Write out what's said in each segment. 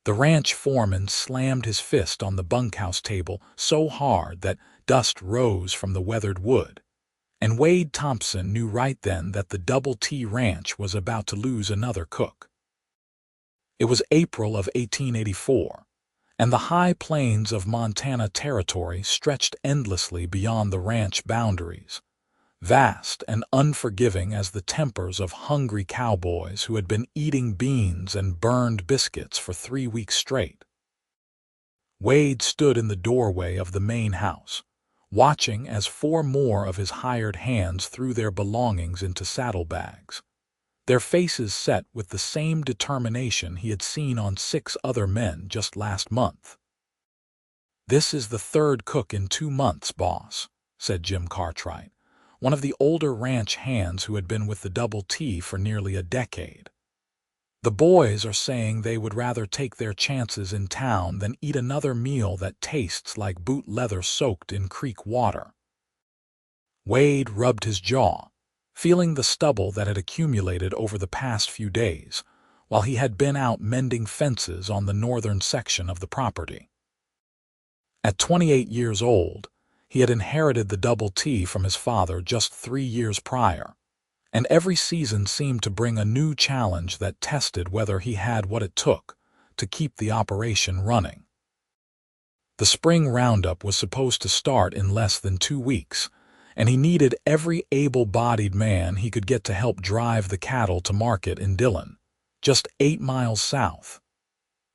The ranch foreman slammed his fist on the bunkhouse table so hard that dust rose from the weathered wood, and Wade Thompson knew right then that the Double T Ranch was about to lose another cook. It was April of 1884, and the high plains of Montana Territory stretched endlessly beyond the ranch boundaries, vast and unforgiving as the tempers of hungry cowboys who had been eating beans and burned biscuits for 3 weeks straight. Wade stood in the doorway of the main house, watching as 4 more of his hired hands threw their belongings into saddlebags, their faces set with the same determination he had seen on 6 other men just last month. "This is the 3rd cook in 2 months, boss," said Jim Cartwright, one of the older ranch hands who had been with the Double T for nearly a decade. "The boys are saying they would rather take their chances in town than eat another meal that tastes like boot leather soaked in creek water." Wade rubbed his jaw, feeling the stubble that had accumulated over the past few days, while he had been out mending fences on the northern section of the property. At 28 years old, he had inherited the Double T from his father just 3 years prior, and every season seemed to bring a new challenge that tested whether he had what it took to keep the operation running. The spring roundup was supposed to start in less than 2 weeks, and he needed every able-bodied man he could get to help drive the cattle to market in Dillon, just 8 miles south.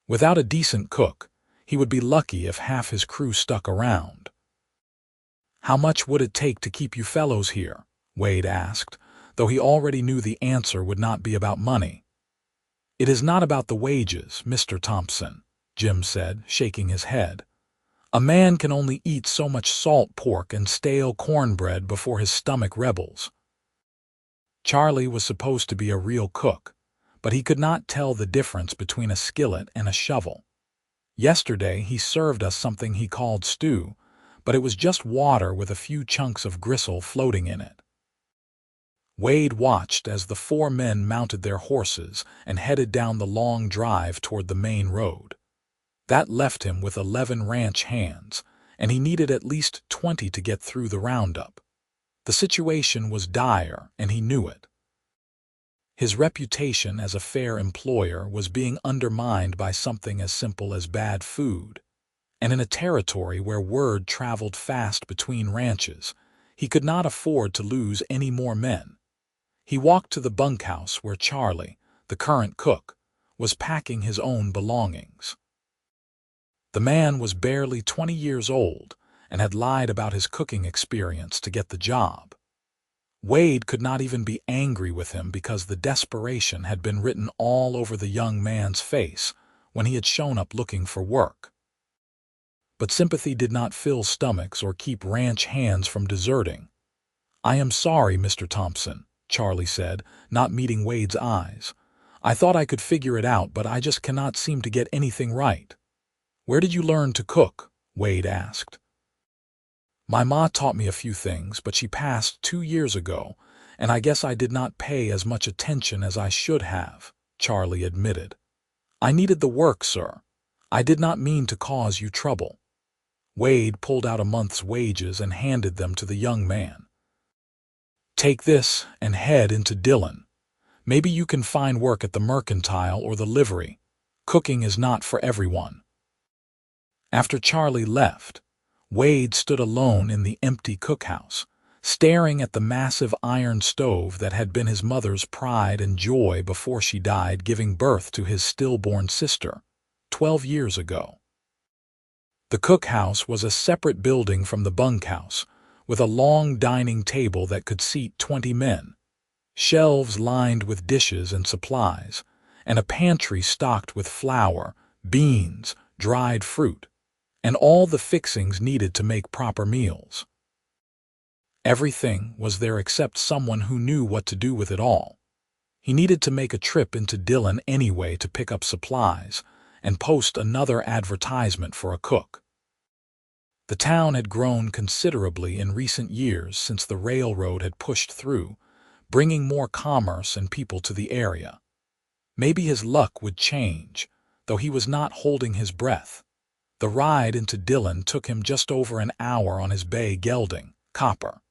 Without a decent cook, he would be lucky if half his crew stuck around. "How much would it take to keep you fellows here?" Wade asked, though he already knew the answer would not be about money. "It is not about the wages, Mr. Thompson," Jim said, shaking his head. "A man can only eat so much salt pork and stale cornbread before his stomach rebels." Charlie was supposed to be a real cook, but he could not tell the difference between a skillet and a shovel. Yesterday he served us something he called stew, but it was just water with a few chunks of gristle floating in it. Wade watched as the 4 men mounted their horses and headed down the long drive toward the main road. That left him with 11 ranch hands, and he needed at least 20 to get through the roundup. The situation was dire, and he knew it. His reputation as a fair employer was being undermined by something as simple as bad food, and in a territory where word traveled fast between ranches, he could not afford to lose any more men. He walked to the bunkhouse where Charlie, the current cook, was packing his own belongings. The man was barely 20 years old and had lied about his cooking experience to get the job. Wade could not even be angry with him because the desperation had been written all over the young man's face when he had shown up looking for work. But sympathy did not fill stomachs or keep ranch hands from deserting. "I am sorry, Mr. Thompson," Charlie said, not meeting Wade's eyes. "I thought I could figure it out, but I just cannot seem to get anything right." "Where did you learn to cook?" Wade asked. "My ma taught me a few things, but she passed 2 years ago, and I guess I did not pay as much attention as I should have," Charlie admitted. "I needed the work, sir. I did not mean to cause you trouble." Wade pulled out a month's wages and handed them to the young man. "Take this and head into Dillon. Maybe you can find work at the mercantile or the livery. Cooking is not for everyone." After Charlie left, Wade stood alone in the empty cookhouse, staring at the massive iron stove that had been his mother's pride and joy before she died giving birth to his stillborn sister, 12 years ago. The cookhouse was a separate building from the bunkhouse, with a long dining table that could seat 20 men, shelves lined with dishes and supplies, and a pantry stocked with flour, beans, dried fruit, and all the fixings needed to make proper meals. Everything was there except someone who knew what to do with it all. He needed to make a trip into Dillon anyway to pick up supplies and post another advertisement for a cook. The town had grown considerably in recent years since the railroad had pushed through, bringing more commerce and people to the area. Maybe his luck would change. though he was not holding his breath. The ride into Dillon took him just over an hour on his bay gelding, Copper.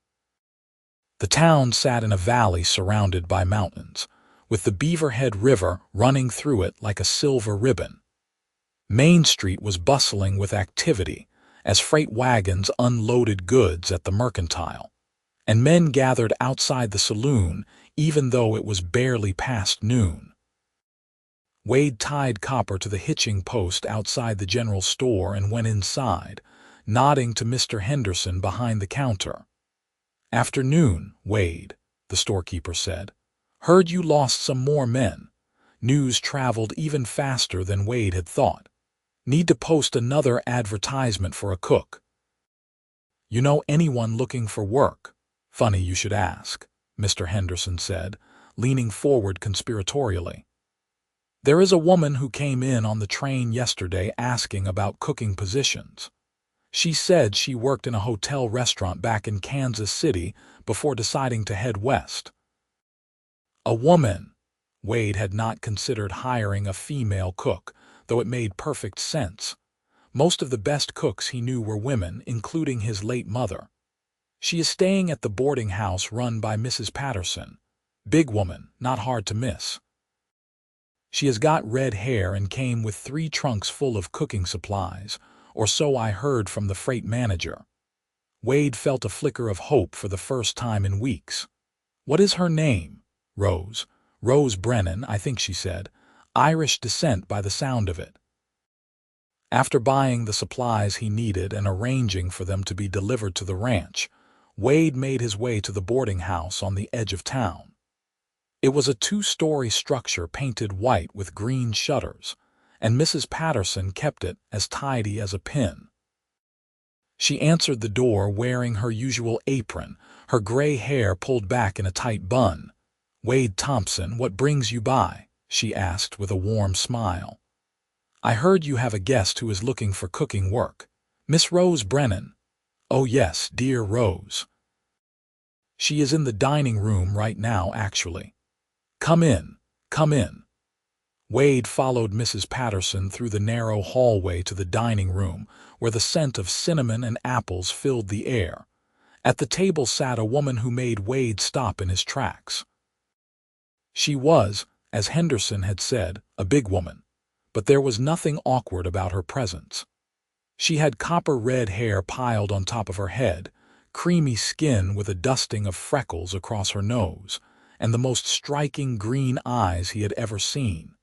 The town sat in a valley surrounded by mountains, with the Beaverhead River running through it like a silver ribbon. Main Street was bustling with activity as freight wagons unloaded goods at the mercantile, and men gathered outside the saloon even though it was barely past noon. Wade tied Copper to the hitching post outside the general store and went inside, nodding to Mr. Henderson behind the counter. "Afternoon, Wade," the storekeeper said. "Heard you lost some more men." News traveled even faster than Wade had thought. "Need to post another advertisement for a cook." "You know anyone looking for work?" "Funny you should ask," Mr. Henderson said, leaning forward conspiratorially. "There is a woman who came in on the train yesterday asking about cooking positions. She said she worked in a hotel restaurant back in Kansas City before deciding to head west." A woman! Wade had not considered hiring a female cook, though it made perfect sense. Most of the best cooks he knew were women, including his late mother. "She is staying at the boarding house run by Mrs. Patterson. Big woman, not hard to miss. She has got red hair and came with 3 trunks full of cooking supplies, or so I heard from the freight manager." Wade felt a flicker of hope for the first time in weeks. "What is her name?" Rose Brennan, I think she said. Irish descent by the sound of it." After buying the supplies he needed and arranging for them to be delivered to the ranch, Wade made his way to the boarding house on the edge of town. It was a 2-story structure painted white with green shutters, and Mrs. Patterson kept it as tidy as a pin. She answered the door wearing her usual apron, her gray hair pulled back in a tight bun. "Wade Thompson, what brings you by?" she asked with a warm smile. "I heard you have a guest who is looking for cooking work. Miss Rose Brennan." "Oh yes, dear Rose. She is in the dining room right now, actually." Come in, come in." Wade followed Mrs. Patterson through the narrow hallway to the dining room, where the scent of cinnamon and apples filled the air. At the table sat a woman who made Wade stop in his tracks. She was, as Henderson had said, a big woman, but there was nothing awkward about her presence. She had copper-red hair piled on top of her head, creamy skin with a dusting of freckles across her nose, and the most striking green eyes he had ever seen.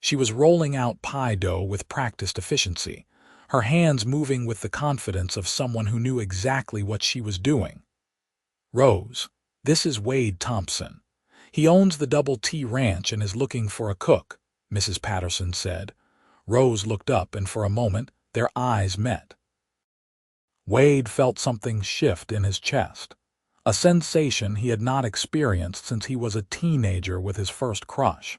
She was rolling out pie dough with practiced efficiency, her hands moving with the confidence of someone who knew exactly what she was doing. "Rose, this is Wade Thompson. He owns the Double T Ranch and is looking for a cook," Mrs. Patterson said. Rose looked up, and for a moment their eyes met. Wade felt something shift in his chest, a sensation he had not experienced since he was a teenager with his first crush.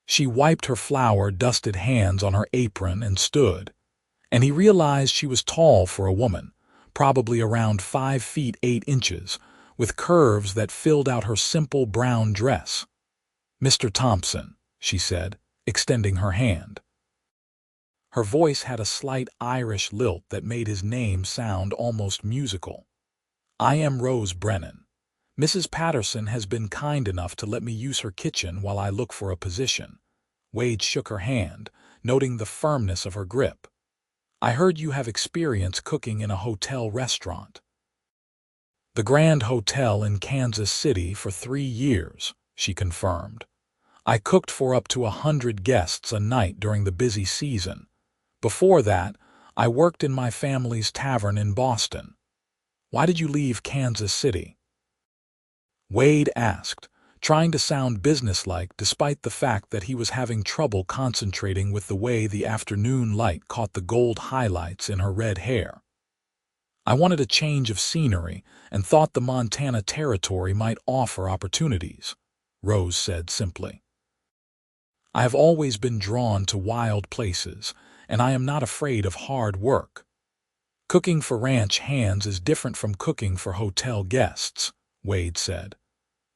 She wiped her flour-dusted hands on her apron and stood, and he realized she was tall for a woman, probably around 5 feet 8 inches, with curves that filled out her simple brown dress. "Mr. Thompson," she said, extending her hand. Her voice had a slight Irish lilt that made his name sound almost musical. "I am Rose Brennan. Mrs. Patterson has been kind enough to let me use her kitchen while I look for a position." Wade shook her hand, noting the firmness of her grip. "I heard you have experience cooking in a hotel restaurant." "The Grand Hotel in Kansas City for 3 years, she confirmed. "I cooked for up to 100 guests a night during the busy season. Before that, I worked in my family's tavern in Boston." "Why did you leave Kansas City?" Wade asked, trying to sound businesslike despite the fact that he was having trouble concentrating with the way the afternoon light caught the gold highlights in her red hair. "I wanted a change of scenery and thought the Montana Territory might offer opportunities," Rose said simply. "I have always been drawn to wild places, and I am not afraid of hard work. Cooking for ranch hands is different from cooking for hotel guests," Wade said.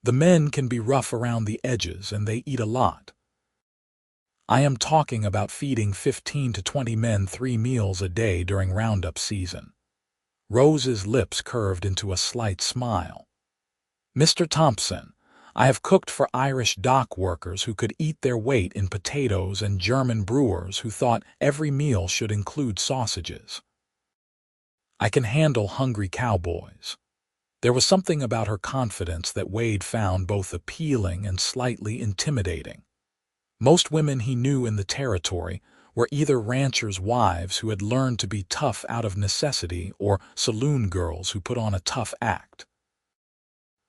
"The men can be rough around the edges and they eat a lot." I am talking about feeding 15 to 20 men 3 meals a day during roundup season. Rose's lips curved into a slight smile. Mr. Thompson, I have cooked for Irish dock workers who could eat their weight in potatoes and German brewers who thought every meal should include sausages. I can handle hungry cowboys. There was something about her confidence that Wade found both appealing and slightly intimidating. Most women he knew in the territory were either ranchers' wives who had learned to be tough out of necessity or saloon girls who put on a tough act.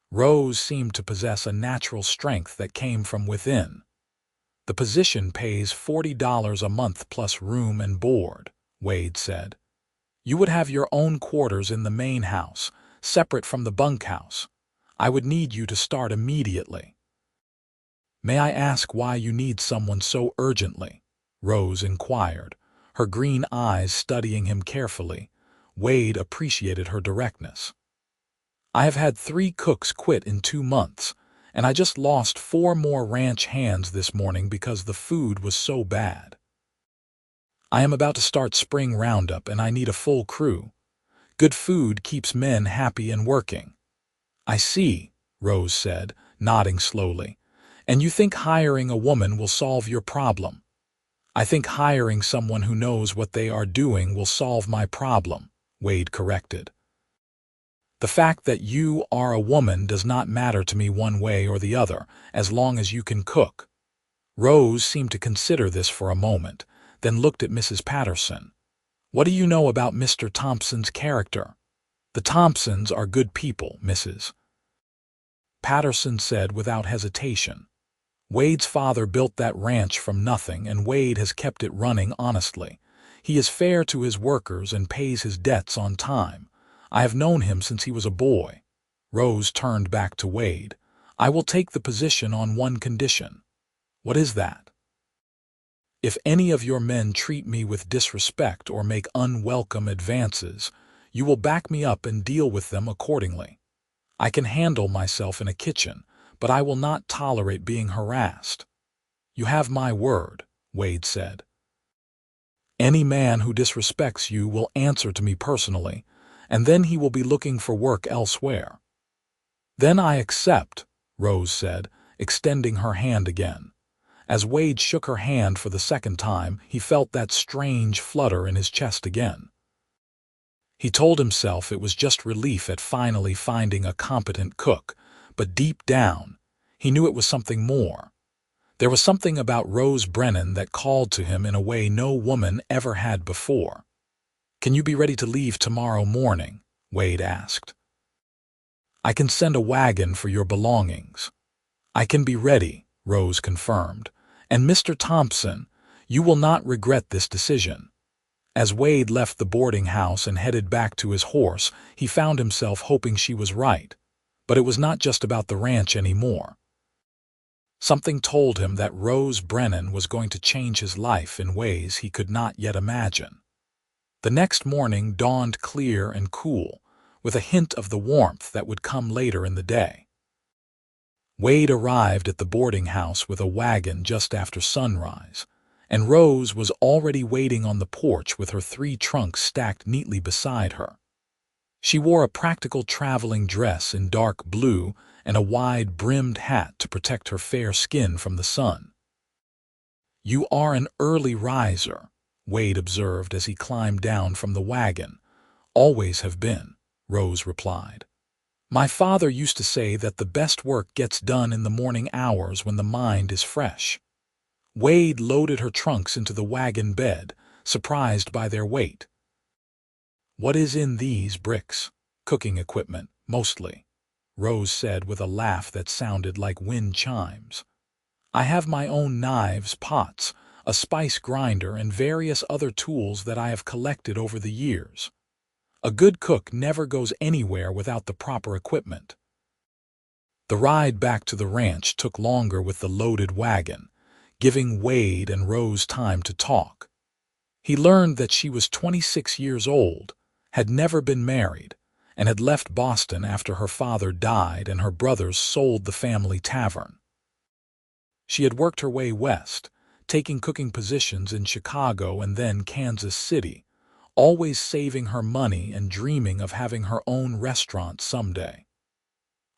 Rose seemed to possess a natural strength that came from within. The position pays $40 a month plus room and board, Wade said. You would have your own quarters in the main house, separate from the bunkhouse. I would need you to start immediately. May I ask why you need someone so urgently? Rose inquired, her green eyes studying him carefully. Wade appreciated her directness. I have had 3 cooks quit in 2 months, and I just lost 4 more ranch hands this morning because the food was so bad. I am about to start spring roundup and I need a full crew. Good food keeps men happy and working. I see, Rose said, nodding slowly. And you think hiring a woman will solve your problem? I think hiring someone who knows what they are doing will solve my problem, Wade corrected. The fact that you are a woman does not matter to me one way or the other, as long as you can cook. Rose seemed to consider this for a moment, then looked at Mrs. Patterson. What do you know about Mr. Thompson's character? The Thompsons are good people, Mrs. Patterson said without hesitation. Wade's father built that ranch from nothing, and Wade has kept it running honestly. He is fair to his workers and pays his debts on time. I have known him since he was a boy. Rose turned back to Wade. I will take the position on one condition. What is that? If any of your men treat me with disrespect or make unwelcome advances, you will back me up and deal with them accordingly. I can handle myself in a kitchen, but I will not tolerate being harassed. You have my word, Wade said. Any man who disrespects you will answer to me personally, and then he will be looking for work elsewhere. Then I accept, Rose said, extending her hand again. As Wade shook her hand for the second time, he felt that strange flutter in his chest again. He told himself it was just relief at finally finding a competent cook, but deep down, he knew it was something more. There was something about Rose Brennan that called to him in a way no woman ever had before. Can you be ready to leave tomorrow morning? Wade asked. I can send a wagon for your belongings. I can be ready, Rose confirmed. And Mr. Thompson, you will not regret this decision. As Wade left the boarding house and headed back to his horse, he found himself hoping she was right. But it was not just about the ranch anymore. Something told him that Rose Brennan was going to change his life in ways he could not yet imagine. The next morning dawned clear and cool, with a hint of the warmth that would come later in the day. Wade arrived at the boarding house with a wagon just after sunrise, and Rose was already waiting on the porch with her 3 trunks stacked neatly beside her. She wore a practical traveling dress in dark blue and a wide-brimmed hat to protect her fair skin from the sun. You are an early riser, Wade observed as he climbed down from the wagon. Always have been, Rose replied. My father used to say that the best work gets done in the morning hours when the mind is fresh. Wade loaded her trunks into the wagon bed, surprised by their weight. What is in these bricks? Cooking equipment, mostly, Rose said with a laugh that sounded like wind chimes. I have my own knives, pots, a spice grinder, and various other tools that I have collected over the years. A good cook never goes anywhere without the proper equipment. The ride back to the ranch took longer with the loaded wagon, giving Wade and Rose time to talk. He learned that she was 26 years old, had never been married, and had left Boston after her father died and her brothers sold the family tavern. She had worked her way west, taking cooking positions in Chicago and then Kansas City, always saving her money and dreaming of having her own restaurant someday.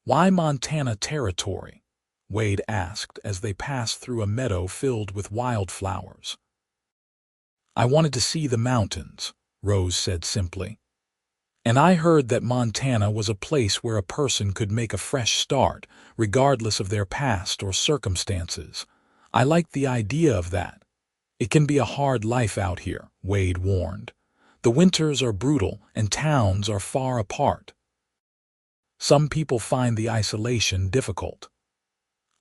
"Why Montana Territory?" Wade asked as they passed through a meadow filled with wildflowers. "I wanted to see the mountains," Rose said simply. "And I heard that Montana was a place where a person could make a fresh start, regardless of their past or circumstances. I liked the idea of that." "It can be a hard life out here," Wade warned. "The winters are brutal and towns are far apart. Some people find the isolation difficult."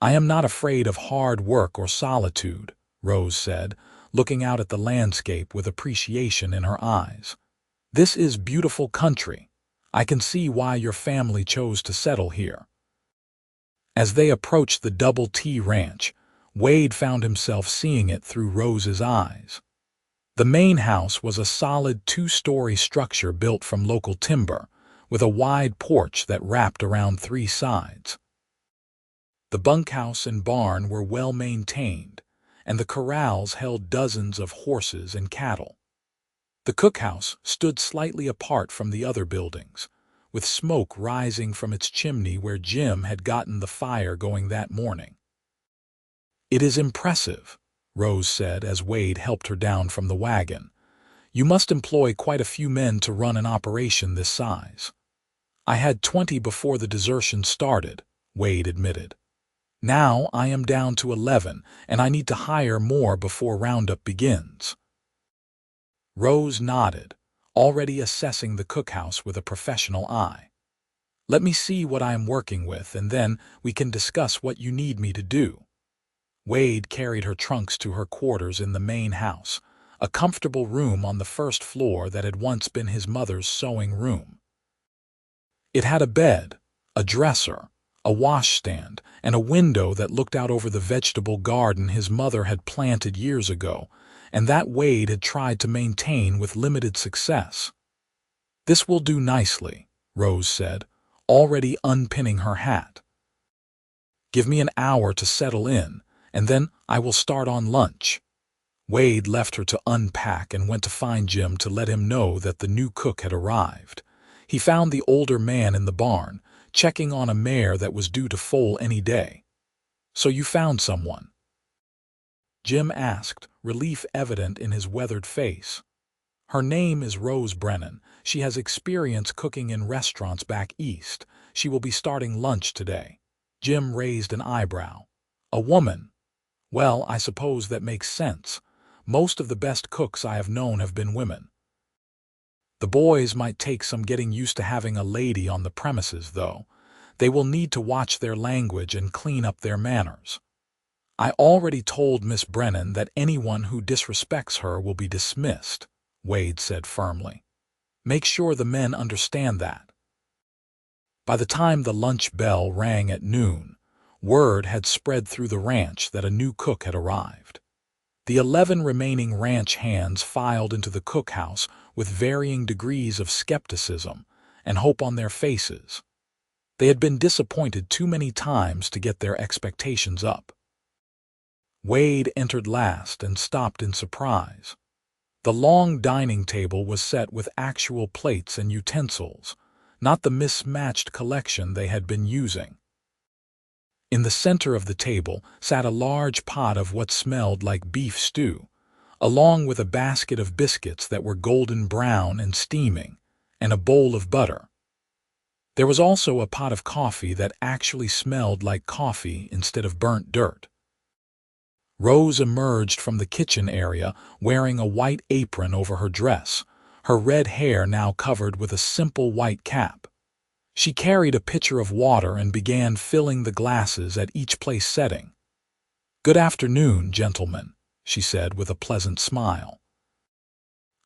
"I am not afraid of hard work or solitude," Rose said, looking out at the landscape with appreciation in her eyes. "This is beautiful country. I can see why your family chose to settle here." As they approached the Double T Ranch, Wade found himself seeing it through Rose's eyes. The main house was a solid two-story structure built from local timber, with a wide porch that wrapped around three sides. The bunkhouse and barn were well maintained, and the corrals held dozens of horses and cattle. The cookhouse stood slightly apart from the other buildings, with smoke rising from its chimney where Jim had gotten the fire going that morning. "It is impressive," Rose said as Wade helped her down from the wagon. "You must employ quite a few men to run an operation this size." "I had 20 before the desertion started," Wade admitted. "Now I am down to 11, and I need to hire more before roundup begins." Rose nodded, already assessing the cookhouse with a professional eye. "Let me see what I am working with, and then we can discuss what you need me to do." Wade carried her trunks to her quarters in the main house, a comfortable room on the first floor that had once been his mother's sewing room. It had a bed, a dresser, a washstand, and a window that looked out over the vegetable garden his mother had planted years ago, and that Wade had tried to maintain with limited success. "This will do nicely," Rose said, already unpinning her hat. "Give me an hour to settle in, and then I will start on lunch." Wade left her to unpack and went to find Jim to let him know that the new cook had arrived. He found the older man in the barn, checking on a mare that was due to foal any day. "So you found someone?" Jim asked, relief evident in his weathered face. "Her name is Rose Brennan. She has experience cooking in restaurants back east. She will be starting lunch today." Jim raised an eyebrow. "A woman? Well, I suppose that makes sense. Most of the best cooks I have known have been women. The boys might take some getting used to having a lady on the premises, though. They will need to watch their language and clean up their manners." "I already told Miss Brennan that anyone who disrespects her will be dismissed," Wade said firmly. "Make sure the men understand that." By the time the lunch bell rang at noon, word had spread through the ranch that a new cook had arrived. The 11 remaining ranch hands filed into the cookhouse with varying degrees of skepticism and hope on their faces. They had been disappointed too many times to get their expectations up. Wade entered last and stopped in surprise. The long dining table was set with actual plates and utensils, not the mismatched collection they had been using. In the center of the table sat a large pot of what smelled like beef stew, along with a basket of biscuits that were golden brown and steaming, and a bowl of butter. There was also a pot of coffee that actually smelled like coffee instead of burnt dirt. Rose emerged from the kitchen area wearing a white apron over her dress, her red hair now covered with a simple white cap. She carried a pitcher of water and began filling the glasses at each place setting. "Good afternoon, gentlemen," she said with a pleasant smile.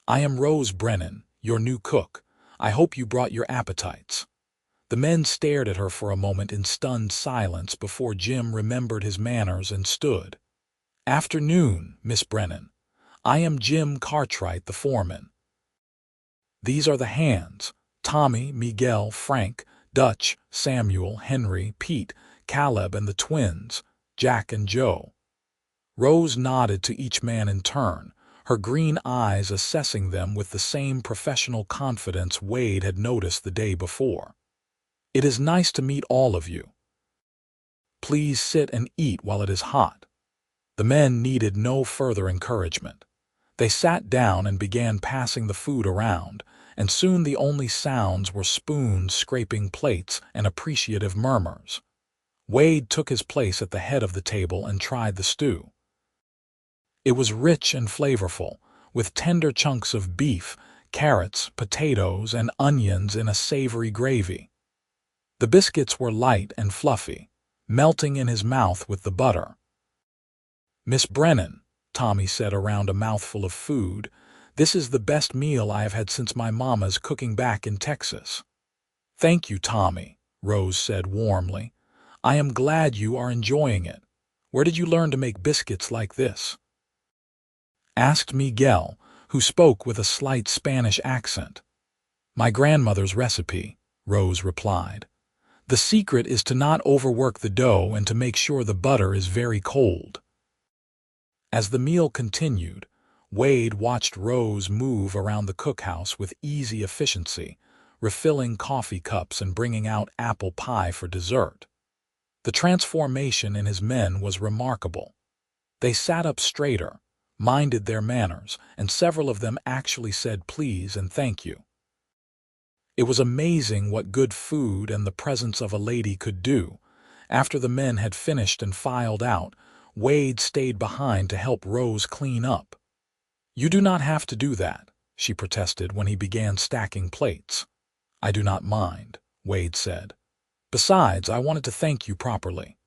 "I am Rose Brennan, your new cook. I hope you brought your appetites." The men stared at her for a moment in stunned silence before Jim remembered his manners and stood. "Afternoon, Miss Brennan. I am Jim Cartwright, the foreman. These are the hands: Tommy, Miguel, Frank, Dutch, Samuel, Henry, Pete, Caleb, and the twins, Jack and Joe." Rose nodded to each man in turn, her green eyes assessing them with the same professional confidence Wade had noticed the day before. "It is nice to meet all of you. Please sit and eat while it is hot." The men needed no further encouragement. They sat down and began passing the food around, and soon the only sounds were spoons scraping plates and appreciative murmurs. Wade took his place at the head of the table and tried the stew. It was rich and flavorful, with tender chunks of beef, carrots, potatoes, and onions in a savory gravy. The biscuits were light and fluffy, melting in his mouth with the butter. "Miss Brennan," Tommy said around a mouthful of food, "this is the best meal I have had since my mama's cooking back in Texas." "Thank you, Tommy," Rose said warmly. "I am glad you are enjoying it. Where did you learn to make biscuits like this?" asked Miguel, who spoke with a slight Spanish accent. "My grandmother's recipe," Rose replied. "The secret is to not overwork the dough and to make sure the butter is very cold." As the meal continued, Wade watched Rose move around the cookhouse with easy efficiency, refilling coffee cups and bringing out apple pie for dessert. The transformation in his men was remarkable. They sat up straighter, minded their manners, and several of them actually said please and thank you. It was amazing what good food and the presence of a lady could do. After the men had finished and filed out, Wade stayed behind to help Rose clean up. "You do not have to do that," she protested when he began stacking plates. "I do not mind," Wade said. "Besides, I wanted to thank you properly."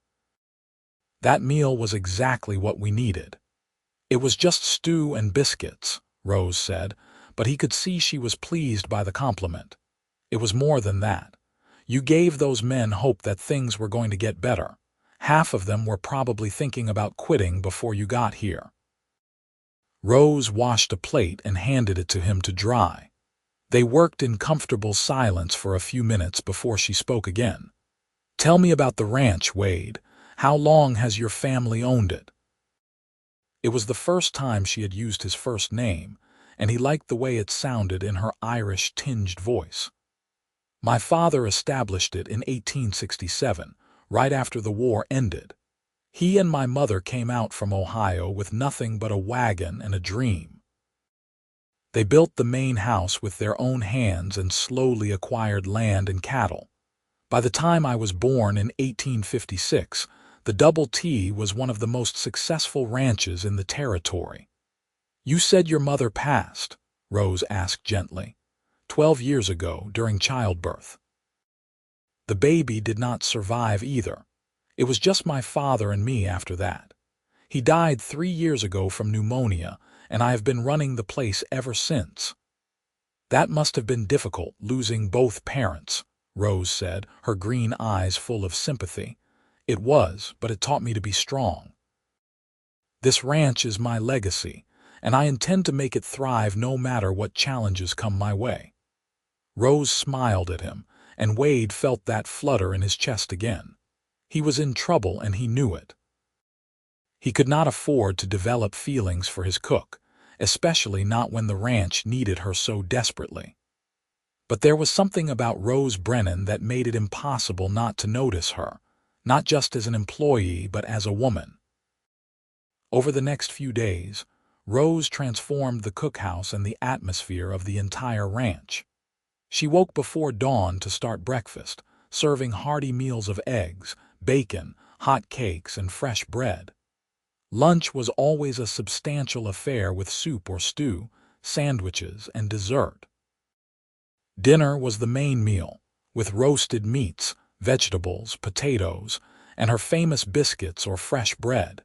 That meal was exactly what we needed. "It was just stew and biscuits," Rose said, but he could see she was pleased by the compliment. "It was more than that. You gave those men hope that things were going to get better. Half of them were probably thinking about quitting before you got here." Rose washed a plate and handed it to him to dry. They worked in comfortable silence for a few minutes before she spoke again. "Tell me about the ranch, Wade. How long has your family owned it?" It was the first time she had used his first name, and he liked the way it sounded in her Irish-tinged voice. "My father established it in 1867, right after the war ended. He and my mother came out from Ohio with nothing but a wagon and a dream. They built the main house with their own hands and slowly acquired land and cattle. By the time I was born in 1856, the Double T was one of the most successful ranches in the territory." "You said your mother passed," Rose asked gently. 12 years ago, during childbirth." "The baby did not survive either. It was just my father and me after that. He died 3 years ago from pneumonia, and I have been running the place ever since." "That must have been difficult, losing both parents," Rose said, her green eyes full of sympathy. "It was, but it taught me to be strong. This ranch is my legacy, and I intend to make it thrive no matter what challenges come my way." Rose smiled at him, and Wade felt that flutter in his chest again. He was in trouble and he knew it. He could not afford to develop feelings for his cook, especially not when the ranch needed her so desperately. But there was something about Rose Brennan that made it impossible not to notice her, not just as an employee but as a woman. Over the next few days, Rose transformed the cookhouse and the atmosphere of the entire ranch. She woke before dawn to start breakfast, serving hearty meals of eggs, bacon, hot cakes, and fresh bread. Lunch was always a substantial affair with soup or stew, sandwiches, and dessert. Dinner was the main meal, with roasted meats, vegetables, potatoes, and her famous biscuits or fresh bread.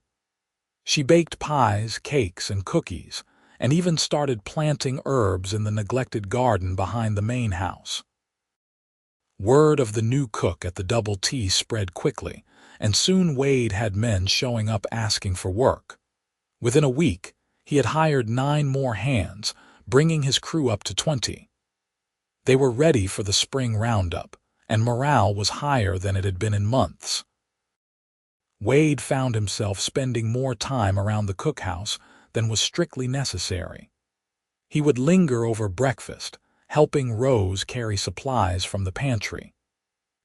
She baked pies, cakes, and cookies, and even started planting herbs in the neglected garden behind the main house. Word of the new cook at the Double T spread quickly, and soon Wade had men showing up asking for work. Within a week, he had hired 9 more hands, bringing his crew up to 20. They were ready for the spring roundup, and morale was higher than it had been in months. Wade found himself spending more time around the cookhouse than was strictly necessary. He would linger over breakfast, helping Rose carry supplies from the pantry.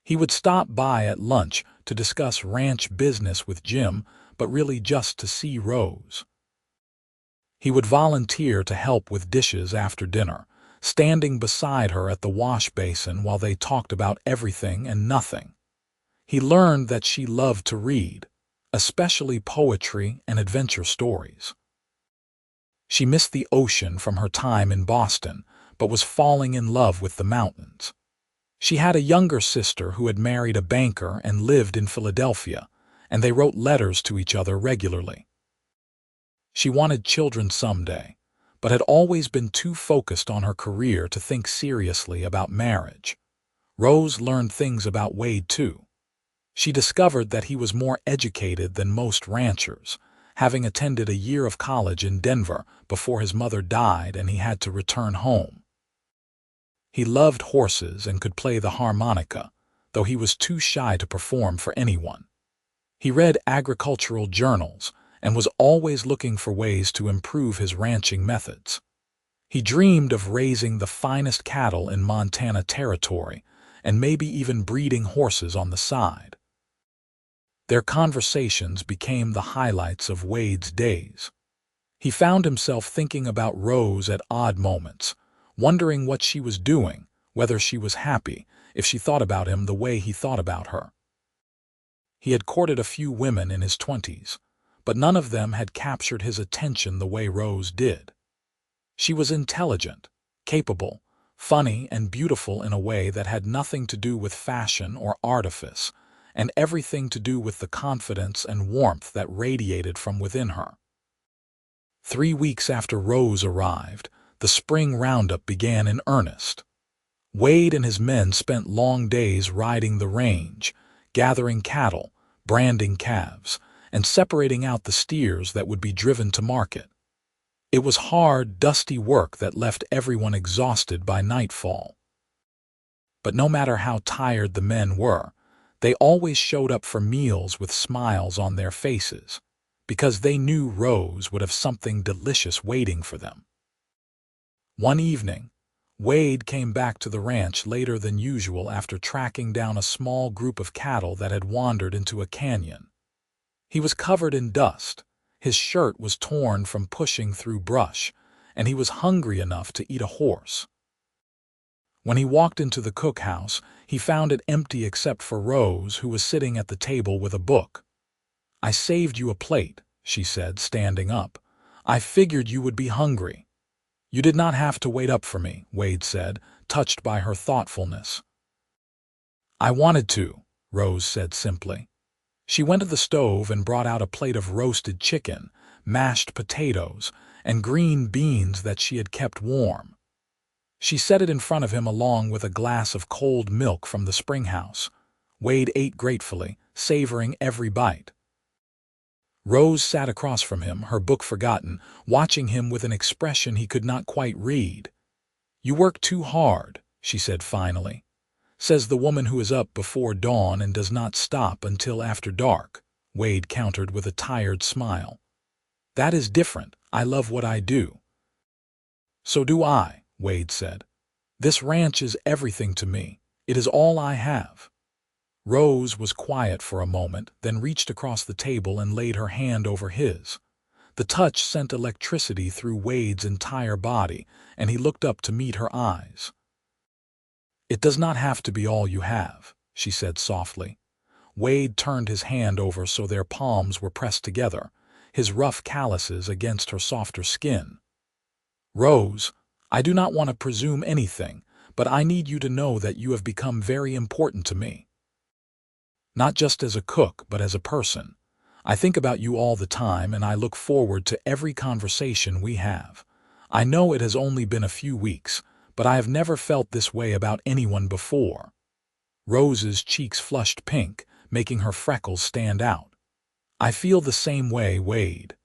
He would stop by at lunch to discuss ranch business with Jim, but really just to see Rose. He would volunteer to help with dishes after dinner, standing beside her at the wash basin while they talked about everything and nothing. He learned that she loved to read, especially poetry and adventure stories. She missed the ocean from her time in Boston, but was falling in love with the mountains. She had a younger sister who had married a banker and lived in Philadelphia, and they wrote letters to each other regularly. She wanted children someday, but had always been too focused on her career to think seriously about marriage. Rose learned things about Wade, too. She discovered that he was more educated than most ranchers, having attended a year of college in Denver before his mother died and he had to return home. He loved horses and could play the harmonica, though he was too shy to perform for anyone. He read agricultural journals and was always looking for ways to improve his ranching methods. He dreamed of raising the finest cattle in Montana Territory and maybe even breeding horses on the side. Their conversations became the highlights of Wade's days. He found himself thinking about Rose at odd moments, wondering what she was doing, whether she was happy, if she thought about him the way he thought about her. He had courted a few women in his 20s, but none of them had captured his attention the way Rose did. She was intelligent, capable, funny, and beautiful in a way that had nothing to do with fashion or artifice, and everything to do with the confidence and warmth that radiated from within her. 3 weeks after Rose arrived, the spring roundup began in earnest. Wade and his men spent long days riding the range, gathering cattle, branding calves, and separating out the steers that would be driven to market. It was hard, dusty work that left everyone exhausted by nightfall. But no matter how tired the men were, they always showed up for meals with smiles on their faces, because they knew Rose would have something delicious waiting for them. One evening, Wade came back to the ranch later than usual after tracking down a small group of cattle that had wandered into a canyon. He was covered in dust, his shirt was torn from pushing through brush, and he was hungry enough to eat a horse. When he walked into the cookhouse, he found it empty except for Rose, who was sitting at the table with a book. "I saved you a plate," she said, standing up. "I figured you would be hungry." "You did not have to wait up for me," Wade said, touched by her thoughtfulness. "I wanted to," Rose said simply. She went to the stove and brought out a plate of roasted chicken, mashed potatoes, and green beans that she had kept warm. She set it in front of him along with a glass of cold milk from the springhouse. Wade ate gratefully, savoring every bite. Rose sat across from him, her book forgotten, watching him with an expression he could not quite read. "You work too hard," she said finally. "Says the woman who is up before dawn and does not stop until after dark," Wade countered with a tired smile. "That is different. I love what I do." "So do I," Wade said. "This ranch is everything to me. It is all I have." Rose was quiet for a moment, then reached across the table and laid her hand over his. The touch sent electricity through Wade's entire body, and he looked up to meet her eyes. "It does not have to be all you have," she said softly. Wade turned his hand over so their palms were pressed together, his rough calluses against her softer skin. "Rose, I do not want to presume anything, but I need you to know that you have become very important to me. Not just as a cook, but as a person. I think about you all the time, and I look forward to every conversation we have. I know it has only been a few weeks, but I have never felt this way about anyone before." Rose's cheeks flushed pink, making her freckles stand out. "I feel the same way, Wade.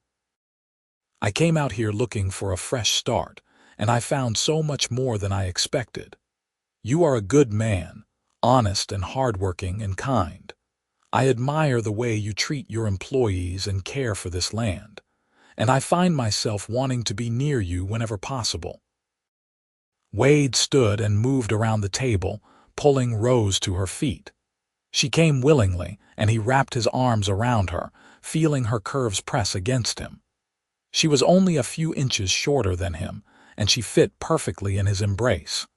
I came out here looking for a fresh start, and I found so much more than I expected. You are a good man, honest and hardworking and kind. I admire the way you treat your employees and care for this land, and I find myself wanting to be near you whenever possible." Wade stood and moved around the table, pulling Rose to her feet. She came willingly, and he wrapped his arms around her, feeling her curves press against him. She was only a few inches shorter than him, and she fit perfectly in his embrace.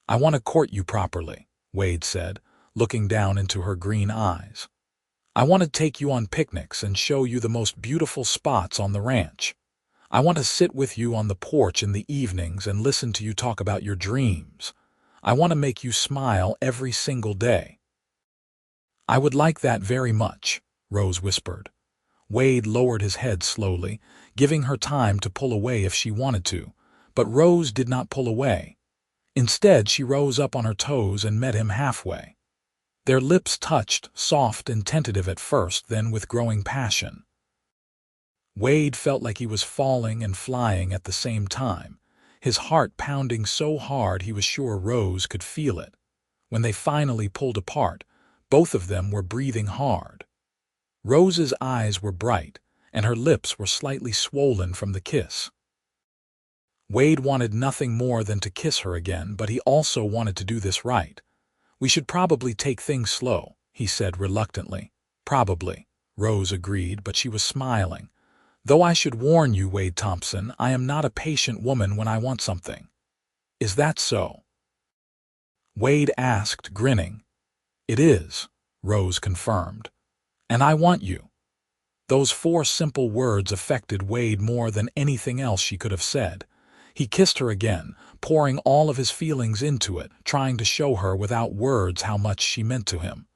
"I want to court you properly," Wade said, looking down into her green eyes. "I want to take you on picnics and show you the most beautiful spots on the ranch. I want to sit with you on the porch in the evenings and listen to you talk about your dreams. I want to make you smile every single day." "I would like that very much," Rose whispered. Wade lowered his head slowly, giving her time to pull away if she wanted to, but Rose did not pull away. Instead, she rose up on her toes and met him halfway. Their lips touched, soft and tentative at first, then with growing passion. Wade felt like he was falling and flying at the same time, his heart pounding so hard he was sure Rose could feel it. When they finally pulled apart, both of them were breathing hard. Rose's eyes were bright, and her lips were slightly swollen from the kiss. Wade wanted nothing more than to kiss her again, but he also wanted to do this right. "We should probably take things slow," he said reluctantly. "Probably," Rose agreed, but she was smiling. "Though I should warn you, Wade Thompson, I am not a patient woman when I want something." "Is that so?" Wade asked, grinning. "It is," Rose confirmed. "And I want you." Those 4 simple words affected Wade more than anything else she could have said. He kissed her again, pouring all of his feelings into it, trying to show her without words how much she meant to him.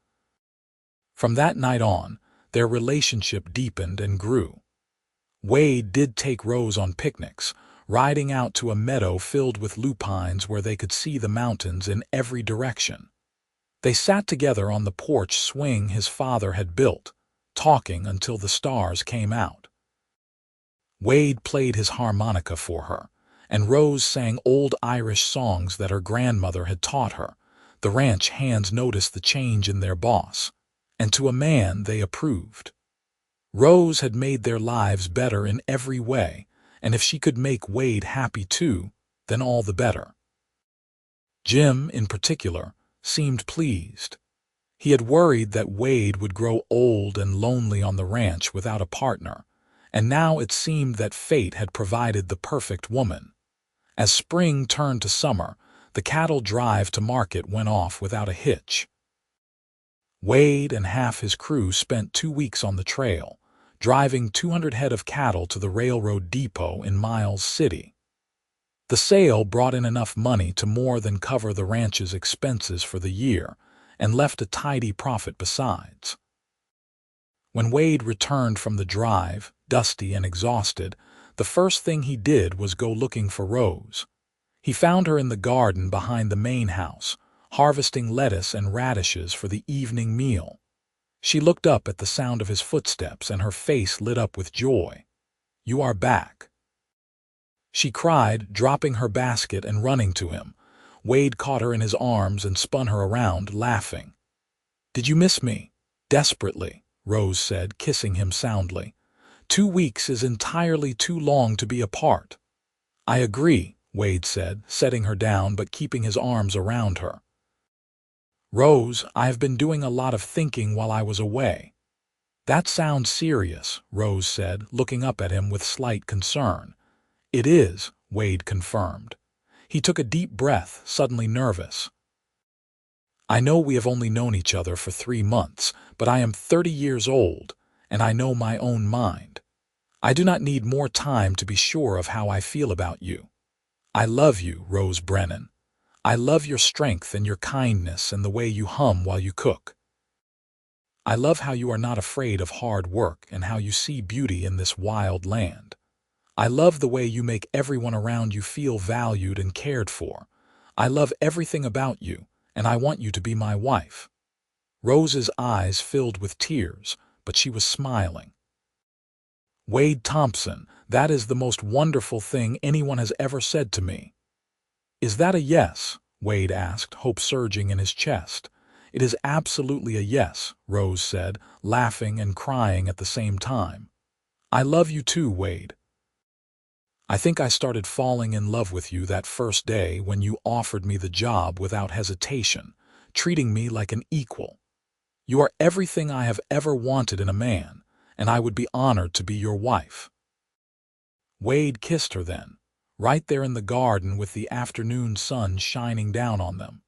From that night on, their relationship deepened and grew. Wade did take Rose on picnics, riding out to a meadow filled with lupines where they could see the mountains in every direction. They sat together on the porch swing his father had built, talking until the stars came out. Wade played his harmonica for her, and Rose sang old Irish songs that her grandmother had taught her. The ranch hands noticed the change in their boss, and to a man they approved. Rose had made their lives better in every way, and if she could make Wade happy too, then all the better. Jim, in particular, seemed pleased. He had worried that Wade would grow old and lonely on the ranch without a partner, and now it seemed that fate had provided the perfect woman. As spring turned to summer, the cattle drive to market went off without a hitch. Wade and half his crew spent 2 weeks on the trail, driving 200 head of cattle to the railroad depot in Miles City. The sale brought in enough money to more than cover the ranch's expenses for the year, and left a tidy profit besides. When Wade returned from the drive, dusty and exhausted, the first thing he did was go looking for Rose. He found her in the garden behind the main house, harvesting lettuce and radishes for the evening meal. She looked up at the sound of his footsteps, and her face lit up with joy. "You are back," she cried, dropping her basket and running to him. Wade caught her in his arms and spun her around, laughing. "Did you miss me?" "Desperately," Rose said, kissing him soundly. 2 weeks is entirely too long to be apart." "I agree," Wade said, setting her down but keeping his arms around her. "Rose, I have been doing a lot of thinking while I was away." "That sounds serious," Rose said, looking up at him with slight concern. "It is," Wade confirmed. He took a deep breath, suddenly nervous. "I know we have only known each other for 3 months, but I am 30 years old, and I know my own mind. I do not need more time to be sure of how I feel about you. I love you, Rose Brennan. I love your strength and your kindness and the way you hum while you cook. I love how you are not afraid of hard work and how you see beauty in this wild land. I love the way you make everyone around you feel valued and cared for. I love everything about you, and I want you to be my wife." Rose's eyes filled with tears, but she was smiling. "Wade Thompson, that is the most wonderful thing anyone has ever said to me." "Is that a yes?" Wade asked, hope surging in his chest. It is absolutely a yes, Rose said, laughing and crying at the same time. I love you too, Wade. I think I started falling in love with you that first day when you offered me the job without hesitation, treating me like an equal. You are everything I have ever wanted in a man, and I would be honored to be your wife. Wade kissed her then, right there in the garden with the afternoon sun shining down on them.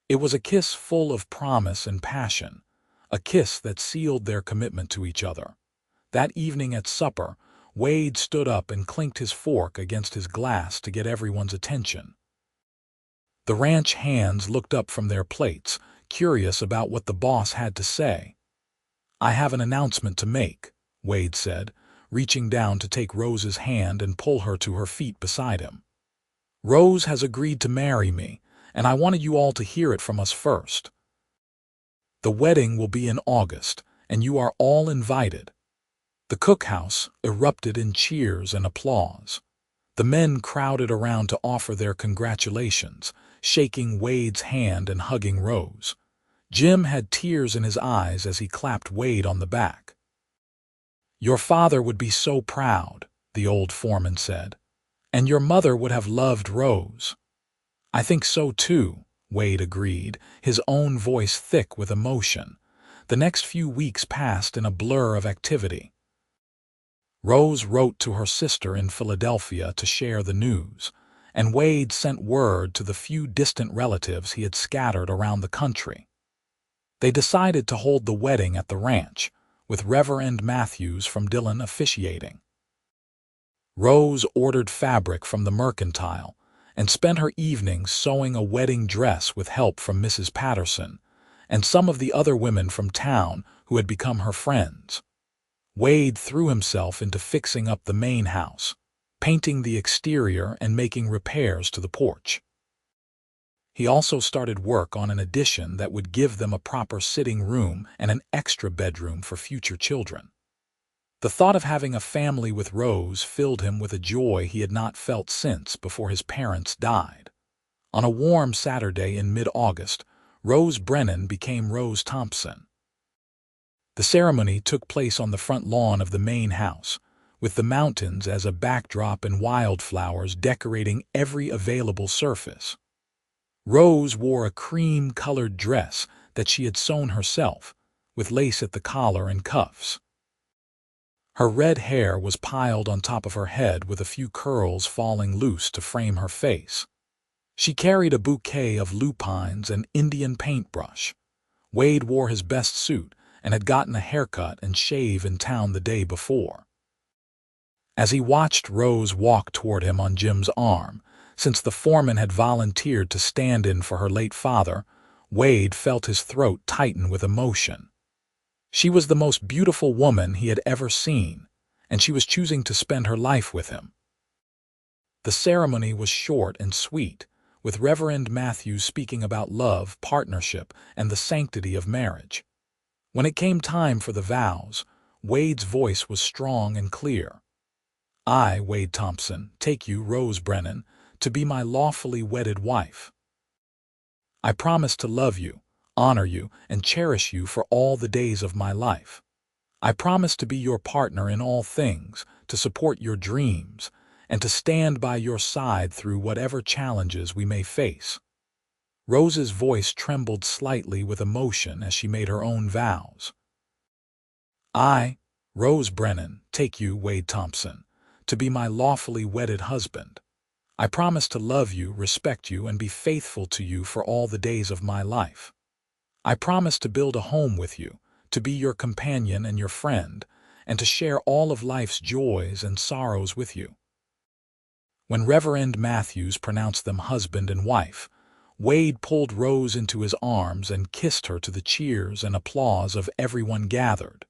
It was a kiss full of promise and passion, a kiss that sealed their commitment to each other. That evening at supper, Wade stood up and clinked his fork against his glass to get everyone's attention. The ranch hands looked up from their plates, curious about what the boss had to say. I have an announcement to make, Wade said, reaching down to take Rose's hand and pull her to her feet beside him. Rose has agreed to marry me, and I wanted you all to hear it from us first. The wedding will be in August, and you are all invited. The cookhouse erupted in cheers and applause. The men crowded around to offer their congratulations, shaking Wade's hand and hugging Rose. Jim had tears in his eyes as he clapped Wade on the back. Your father would be so proud, the old foreman said, and your mother would have loved Rose. I think so too, Wade agreed, his own voice thick with emotion. The next few weeks passed in a blur of activity. Rose wrote to her sister in Philadelphia to share the news, and Wade sent word to the few distant relatives he had scattered around the country. They decided to hold the wedding at the ranch, with Reverend Matthews from Dillon officiating. Rose ordered fabric from the mercantile and spent her evenings sewing a wedding dress with help from Mrs. Patterson and some of the other women from town who had become her friends. Wade threw himself into fixing up the main house, painting the exterior and making repairs to the porch. He also started work on an addition that would give them a proper sitting room and an extra bedroom for future children. The thought of having a family with Rose filled him with a joy he had not felt since before his parents died. On a warm Saturday in mid-August, Rose Brennan became Rose Thompson. The ceremony took place on the front lawn of the main house, with the mountains as a backdrop and wildflowers decorating every available surface. Rose wore a cream-colored dress that she had sewn herself, with lace at the collar and cuffs. Her red hair was piled on top of her head with a few curls falling loose to frame her face. She carried a bouquet of lupines and Indian paintbrush. Wade wore his best suit and had gotten a haircut and shave in town the day before. As he watched Rose walk toward him on Jim's arm, since the foreman had volunteered to stand in for her late father, Wade felt his throat tighten with emotion. She was the most beautiful woman he had ever seen, and she was choosing to spend her life with him. The ceremony was short and sweet, with Reverend Matthews speaking about love, partnership, and the sanctity of marriage. When it came time for the vows, Wade's voice was strong and clear. I, Wade Thompson, take you, Rose Brennan, to be my lawfully wedded wife. I promise to love you, honor you, and cherish you for all the days of my life. I promise to be your partner in all things, to support your dreams, and to stand by your side through whatever challenges we may face. Rose's voice trembled slightly with emotion as she made her own vows. I, Rose Brennan, take you, Wade Thompson, to be my lawfully wedded husband. I promise to love you, respect you, and be faithful to you for all the days of my life. I promise to build a home with you, to be your companion and your friend, and to share all of life's joys and sorrows with you. When Reverend Matthews pronounced them husband and wife, Wade pulled Rose into his arms and kissed her to the cheers and applause of everyone gathered.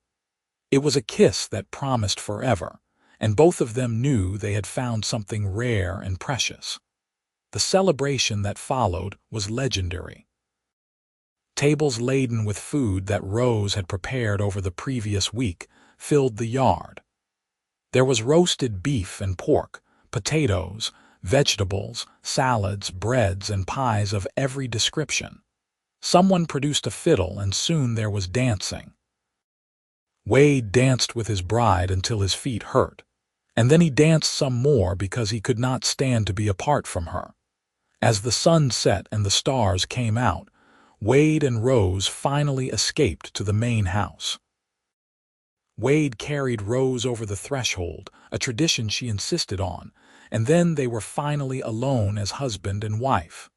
It was a kiss that promised forever, and both of them knew they had found something rare and precious. The celebration that followed was legendary. Tables laden with food that Rose had prepared over the previous week filled the yard. There was roasted beef and pork, potatoes, vegetables, salads, breads, and pies of every description. Someone produced a fiddle, and soon there was dancing. Wade danced with his bride until his feet hurt, and then he danced some more because he could not stand to be apart from her. As the sun set and the stars came out, Wade and Rose finally escaped to the main house. Wade carried Rose over the threshold, a tradition she insisted on, and then they were finally alone as husband and wife.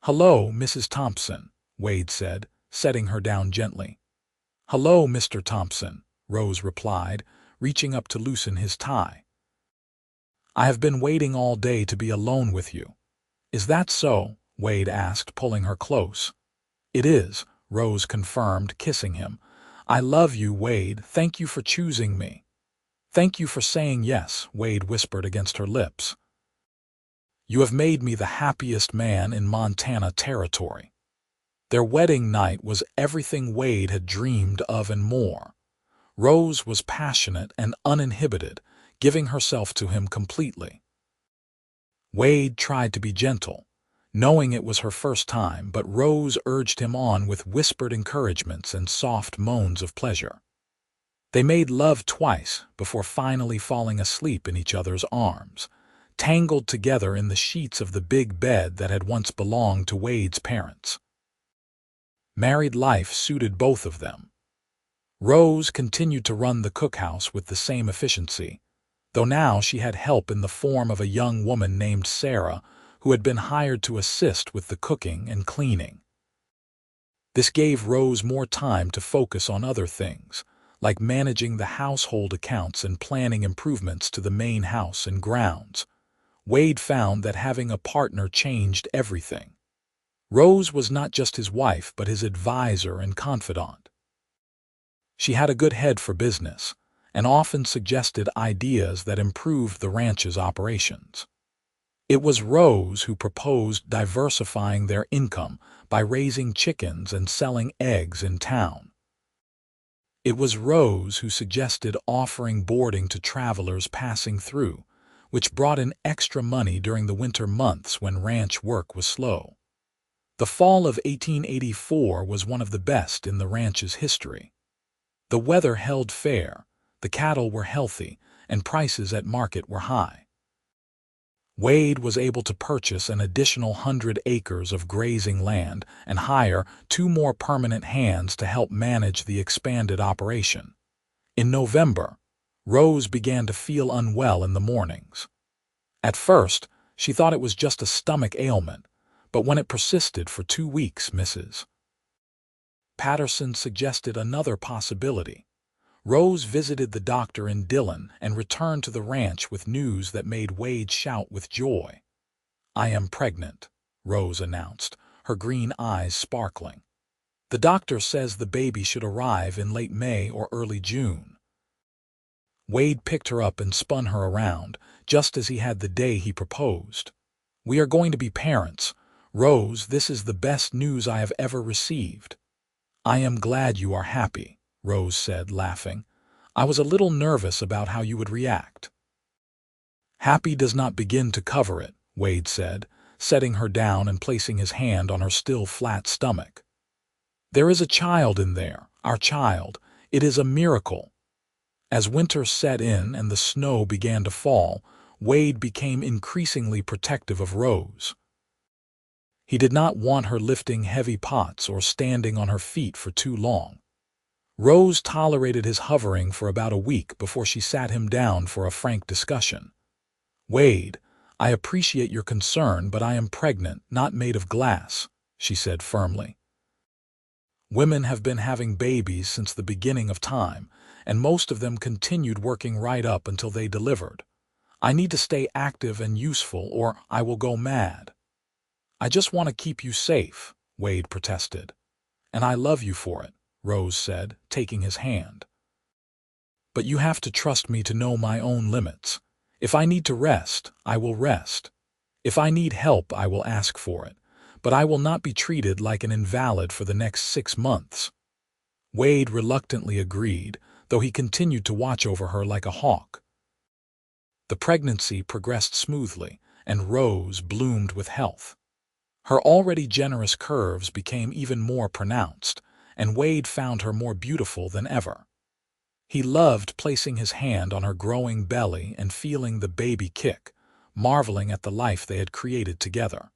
"Hello, Mrs. Thompson," Wade said, setting her down gently. "Hello, Mr. Thompson," Rose replied, reaching up to loosen his tie. "I have been waiting all day to be alone with you." "Is that so?" Wade asked, pulling her close. "It is," Rose confirmed, kissing him. "I love you, Wade. Thank you for choosing me." "Thank you for saying yes," Wade whispered against her lips. "You have made me the happiest man in Montana territory." Their wedding night was everything Wade had dreamed of and more. Rose was passionate and uninhibited, giving herself to him completely. Wade tried to be gentle, knowing it was her first time, but Rose urged him on with whispered encouragements and soft moans of pleasure. They made love twice before finally falling asleep in each other's arms, tangled together in the sheets of the big bed that had once belonged to Wade's parents. Married life suited both of them. Rose continued to run the cookhouse with the same efficiency, though now she had help in the form of a young woman named Sarah, who had been hired to assist with the cooking and cleaning. This gave Rose more time to focus on other things, like managing the household accounts and planning improvements to the main house and grounds. Wade found that having a partner changed everything. Rose was not just his wife, but his advisor and confidant. She had a good head for business, and often suggested ideas that improved the ranch's operations. It was Rose who proposed diversifying their income by raising chickens and selling eggs in town. It was Rose who suggested offering boarding to travelers passing through, which brought in extra money during the winter months when ranch work was slow. The fall of 1884 was one of the best in the ranch's history. The weather held fair, the cattle were healthy, and prices at market were high. Wade was able to purchase an additional 100 acres of grazing land and hire 2 more permanent hands to help manage the expanded operation. In November, Rose began to feel unwell in the mornings. At first, she thought it was just a stomach ailment, but when it persisted for 2 weeks, Mrs. Patterson suggested another possibility. Rose visited the doctor in Dillon and returned to the ranch with news that made Wade shout with joy. "I am pregnant," Rose announced, her green eyes sparkling. "The doctor says the baby should arrive in late May or early June." Wade picked her up and spun her around, just as he had the day he proposed. "We are going to be parents. Rose, this is the best news I have ever received." "I am glad you are happy," Rose said, laughing. "I was a little nervous about how you would react." "Happy does not begin to cover it," Wade said, setting her down and placing his hand on her still flat stomach. "There is a child in there, our child. It is a miracle." As winter set in and the snow began to fall, Wade became increasingly protective of Rose. He did not want her lifting heavy pots or standing on her feet for too long. Rose tolerated his hovering for about a week before she sat him down for a frank discussion. "Wade, I appreciate your concern, but I am pregnant, not made of glass," she said firmly. "Women have been having babies since the beginning of time, and most of them continued working right up until they delivered. I need to stay active and useful, or I will go mad." "I just want to keep you safe," Wade protested. "And I love you for it," Rose said, taking his hand. "But you have to trust me to know my own limits. If I need to rest, I will rest. If I need help, I will ask for it. But I will not be treated like an invalid for the next 6 months." Wade reluctantly agreed, though he continued to watch over her like a hawk. The pregnancy progressed smoothly, and Rose bloomed with health. Her already generous curves became even more pronounced, and Wade found her more beautiful than ever. He loved placing his hand on her growing belly and feeling the baby kick, marveling at the life they had created together.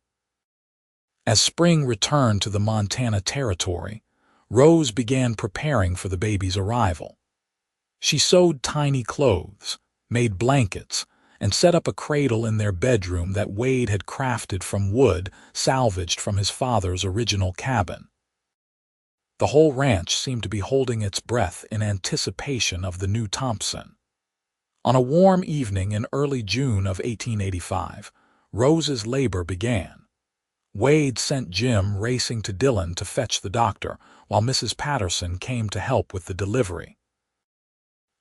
As spring returned to the Montana territory, Rose began preparing for the baby's arrival. She sewed tiny clothes, made blankets, and set up a cradle in their bedroom that Wade had crafted from wood salvaged from his father's original cabin. The whole ranch seemed to be holding its breath in anticipation of the new Thompson. On a warm evening in early June of 1885, Rose's labor began. Wade sent Jim racing to Dillon to fetch the doctor, while Mrs. Patterson came to help with the delivery.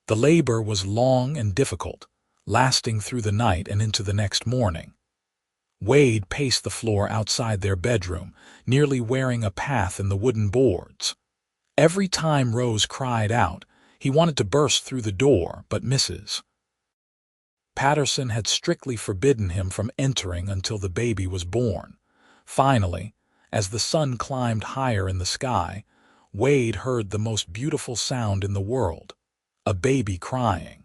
The labor was long and difficult, lasting through the night and into the next morning. Wade paced the floor outside their bedroom, nearly wearing a path in the wooden boards. Every time Rose cried out, he wanted to burst through the door, but Mrs. Patterson had strictly forbidden him from entering until the baby was born. Finally, as the sun climbed higher in the sky, Wade heard the most beautiful sound in the world, a baby crying.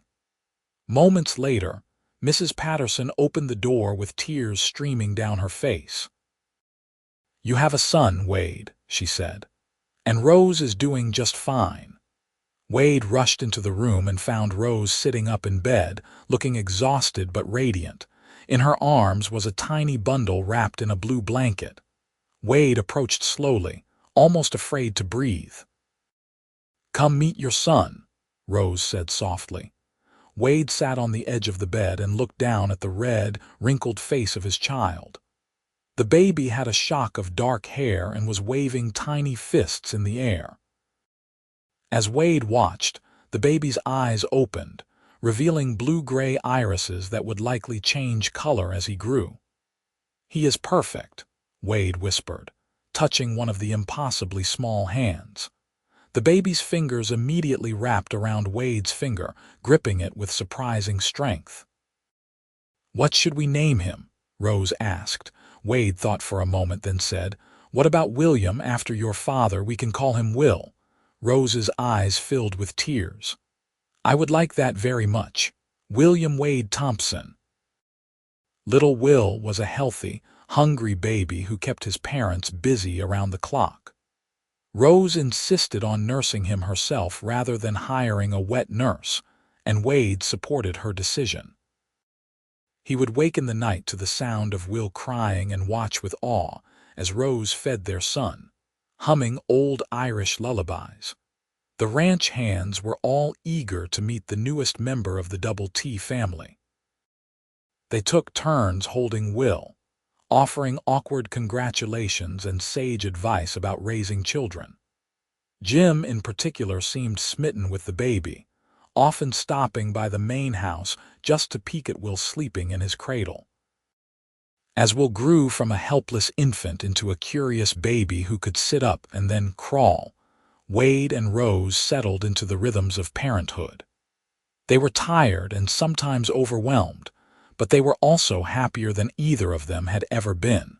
Moments later, Mrs. Patterson opened the door with tears streaming down her face. "You have a son, Wade," she said, "and Rose is doing just fine." Wade rushed into the room and found Rose sitting up in bed, looking exhausted but radiant. In her arms was a tiny bundle wrapped in a blue blanket. Wade approached slowly, almost afraid to breathe. "Come meet your son," Rose said softly. Wade sat on the edge of the bed and looked down at the red, wrinkled face of his child. The baby had a shock of dark hair and was waving tiny fists in the air. As Wade watched, the baby's eyes opened, revealing blue-gray irises that would likely change color as he grew. "He is perfect," Wade whispered, touching one of the impossibly small hands. The baby's fingers immediately wrapped around Wade's finger, gripping it with surprising strength. "What should we name him?" Rose asked. Wade thought for a moment, then said, "What about William after your father? We can call him Will." Rose's eyes filled with tears. "I would like that very much. William Wade Thompson." Little Will was a healthy, hungry baby who kept his parents busy around the clock. Rose insisted on nursing him herself rather than hiring a wet nurse, and Wade supported her decision. He would wake in the night to the sound of Will crying and watch with awe as Rose fed their son, humming old Irish lullabies. The ranch hands were all eager to meet the newest member of the Double T family. They took turns holding Will, offering awkward congratulations and sage advice about raising children. Jim, in particular, seemed smitten with the baby, often stopping by the main house just to peek at Will sleeping in his cradle. As Will grew from a helpless infant into a curious baby who could sit up and then crawl, Wade and Rose settled into the rhythms of parenthood. They were tired and sometimes overwhelmed, but they were also happier than either of them had ever been.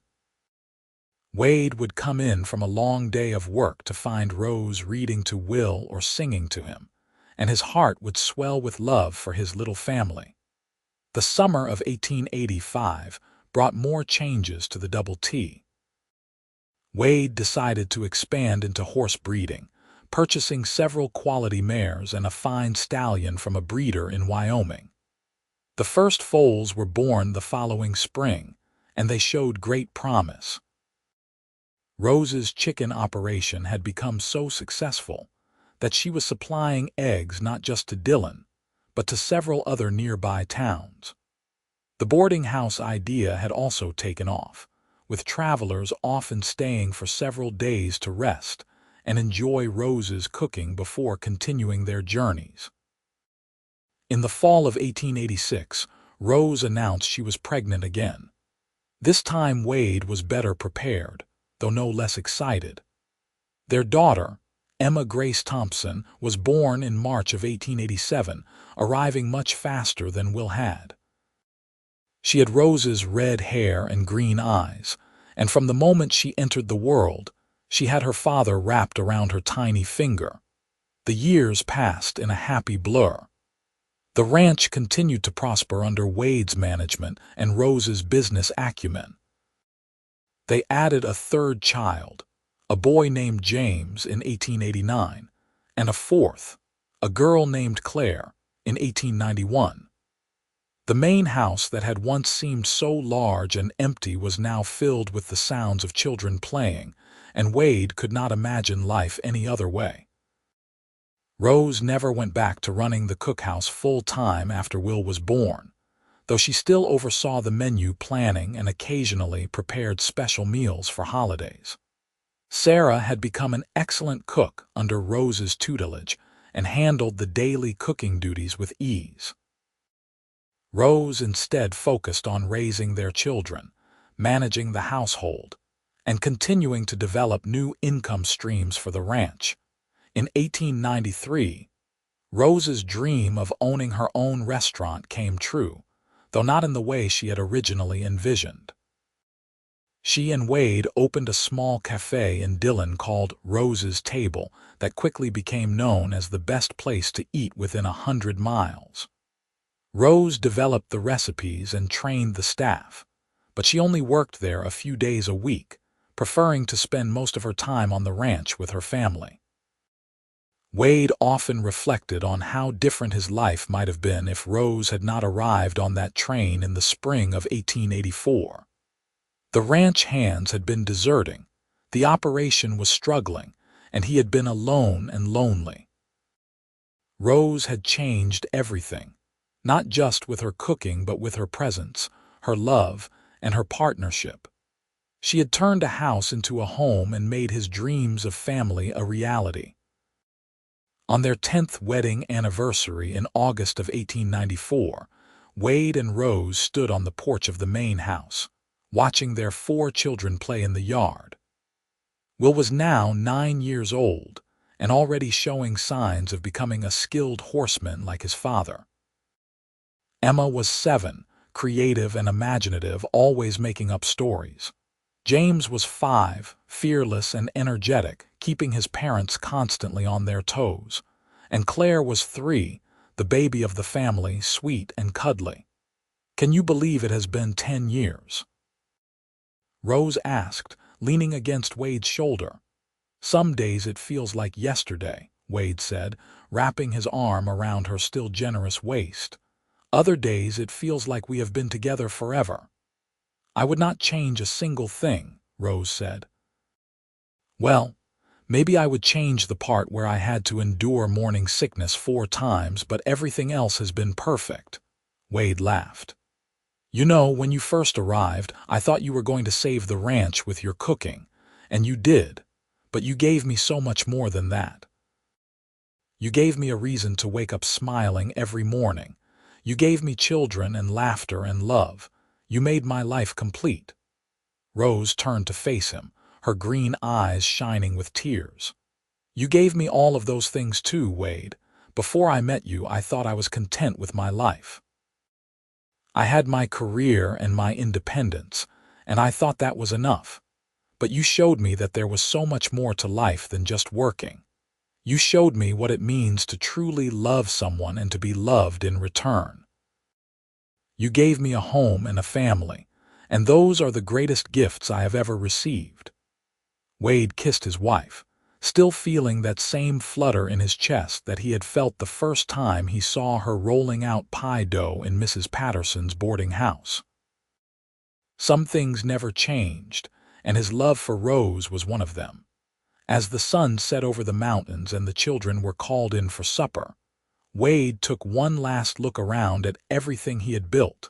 Wade would come in from a long day of work to find Rose reading to Will or singing to him, and his heart would swell with love for his little family. The summer of 1885 brought more changes to the Double T. Wade decided to expand into horse breeding, purchasing several quality mares and a fine stallion from a breeder in Wyoming. The first foals were born the following spring, and they showed great promise. Rose's chicken operation had become so successful that she was supplying eggs not just to Dillon, but to several other nearby towns. The boarding house idea had also taken off, with travelers often staying for several days to rest and enjoy Rose's cooking before continuing their journeys. In the fall of 1886, Rose announced she was pregnant again. This time Wade was better prepared, though no less excited. Their daughter, Emma Grace Thompson, was born in March of 1887, arriving much faster than Will had. She had Rose's red hair and green eyes, and from the moment she entered the world, she had her father wrapped around her tiny finger. The years passed in a happy blur. The ranch continued to prosper under Wade's management and Rose's business acumen. They added a third child, a boy named James, in 1889, and a fourth, a girl named Claire, in 1891. The main house that had once seemed so large and empty was now filled with the sounds of children playing, and Wade could not imagine life any other way. Rose never went back to running the cookhouse full-time after Will was born, though she still oversaw the menu planning and occasionally prepared special meals for holidays. Sarah had become an excellent cook under Rose's tutelage and handled the daily cooking duties with ease. Rose instead focused on raising their children, managing the household, and continuing to develop new income streams for the ranch. In 1893, Rose's dream of owning her own restaurant came true, though not in the way she had originally envisioned. She and Wade opened a small cafe in Dillon called Rose's Table that quickly became known as the best place to eat within 100 miles. Rose developed the recipes and trained the staff, but she only worked there a few days a week, preferring to spend most of her time on the ranch with her family. Wade often reflected on how different his life might have been if Rose had not arrived on that train in the spring of 1884. The ranch hands had been deserting, the operation was struggling, and he had been alone and lonely. Rose had changed everything, not just with her cooking but with her presence, her love, and her partnership. She had turned a house into a home and made his dreams of family a reality. On their 10th wedding anniversary in August of 1894, Wade and Rose stood on the porch of the main house, watching their 4 children play in the yard. Will was now 9 years old and already showing signs of becoming a skilled horseman like his father. Emma was 7, creative and imaginative, always making up stories. James was 5, fearless and energetic, keeping his parents constantly on their toes. And Claire was 3, the baby of the family, sweet and cuddly. "Can you believe it has been 10 years?" Rose asked, leaning against Wade's shoulder. "Some days it feels like yesterday," Wade said, wrapping his arm around her still generous waist. "Other days it feels like we have been together forever." "I would not change a single thing," Rose said. "Well, maybe I would change the part where I had to endure morning sickness 4 times, but everything else has been perfect," Wade laughed. "You know, when you first arrived, I thought you were going to save the ranch with your cooking, and you did, but you gave me so much more than that. You gave me a reason to wake up smiling every morning. You gave me children and laughter and love. You made my life complete." Rose turned to face him, her green eyes shining with tears. "You gave me all of those things too, Wade. Before I met you, I thought I was content with my life. I had my career and my independence, and I thought that was enough. But you showed me that there was so much more to life than just working. You showed me what it means to truly love someone and to be loved in return. You gave me a home and a family, and those are the greatest gifts I have ever received." Wade kissed his wife, still feeling that same flutter in his chest that he had felt the first time he saw her rolling out pie dough in Mrs. Patterson's boarding house. Some things never changed, and his love for Rose was one of them. As the sun set over the mountains and the children were called in for supper, Wade took one last look around at everything he had built.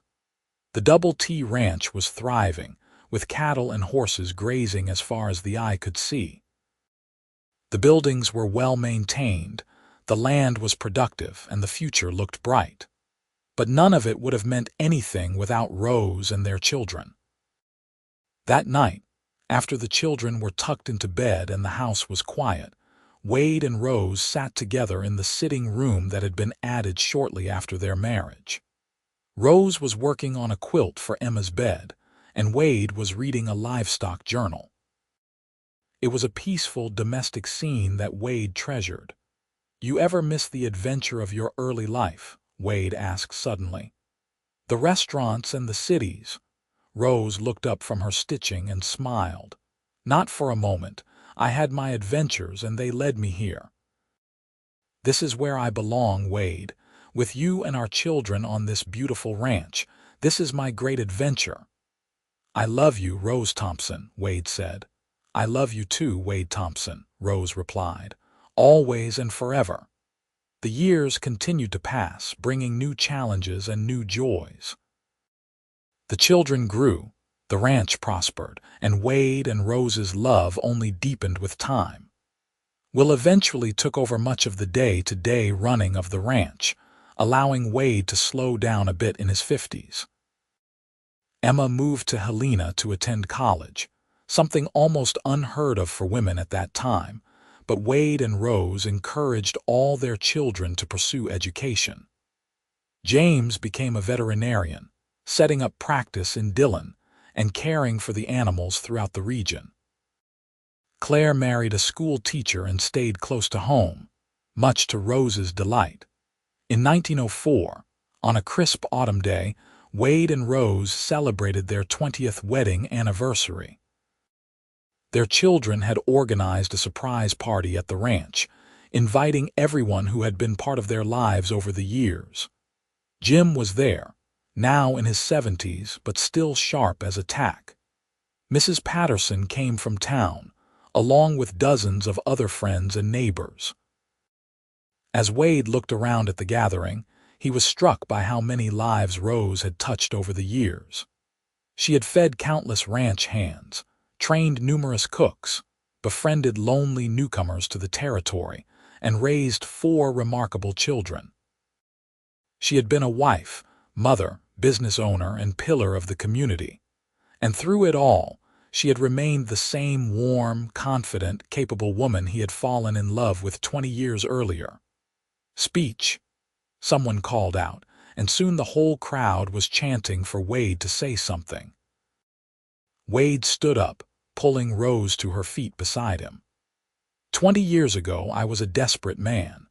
The Double T Ranch was thriving, with cattle and horses grazing as far as the eye could see. The buildings were well maintained, the land was productive, and the future looked bright. But none of it would have meant anything without Rose and their children. That night, after the children were tucked into bed and the house was quiet, Wade and Rose sat together in the sitting room that had been added shortly after their marriage. Rose was working on a quilt for Emma's bed, and Wade was reading a livestock journal. It was a peaceful domestic scene that Wade treasured. "You ever miss the adventure of your early life?" Wade asked suddenly. "The restaurants and the cities." Rose looked up from her stitching and smiled. "Not for a moment. I had my adventures and they led me here. This is where I belong, Wade, with you and our children on this beautiful ranch. This is my great adventure." "I love you, Rose Thompson," Wade said. "I love you too, Wade Thompson," Rose replied. "Always and forever." The years continued to pass, bringing new challenges and new joys. The children grew, the ranch prospered, and Wade and Rose's love only deepened with time. Will eventually took over much of the day-to-day running of the ranch, allowing Wade to slow down a bit in his 50s. Emma moved to Helena to attend college, something almost unheard of for women at that time, but Wade and Rose encouraged all their children to pursue education. James became a veterinarian, setting up practice in Dillon and caring for the animals throughout the region. Claire married a school teacher and stayed close to home, much to Rose's delight. In 1904, on a crisp autumn day, Wade and Rose celebrated their 20th wedding anniversary. Their children had organized a surprise party at the ranch, inviting everyone who had been part of their lives over the years. Jim was there, now in his 70s but still sharp as a tack. Mrs. Patterson came from town, along with dozens of other friends and neighbors. As Wade looked around at the gathering, he was struck by how many lives Rose had touched over the years. She had fed countless ranch hands, trained numerous cooks, befriended lonely newcomers to the territory, and raised 4 remarkable children. She had been a wife, mother, business owner, and pillar of the community. And through it all, she had remained the same warm, confident, capable woman he had fallen in love with 20 years earlier. "Speech," someone called out, and soon the whole crowd was chanting for Wade to say something. Wade stood up, pulling Rose to her feet beside him. 20 years ago, I was a desperate man.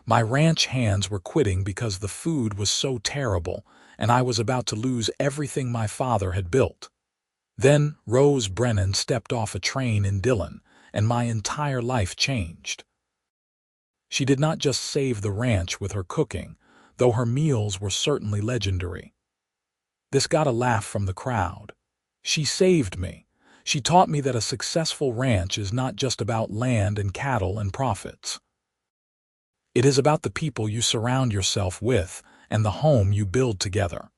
My ranch hands were quitting because the food was so terrible, and I was about to lose everything my father had built. Then Rose Brennan stepped off a train in Dillon, and my entire life changed. She did not just save the ranch with her cooking, though her meals were certainly legendary. This got a laugh from the crowd. She saved me. She taught me that a successful ranch is not just about land and cattle and profits. It is about the people you surround yourself with and the home you build together.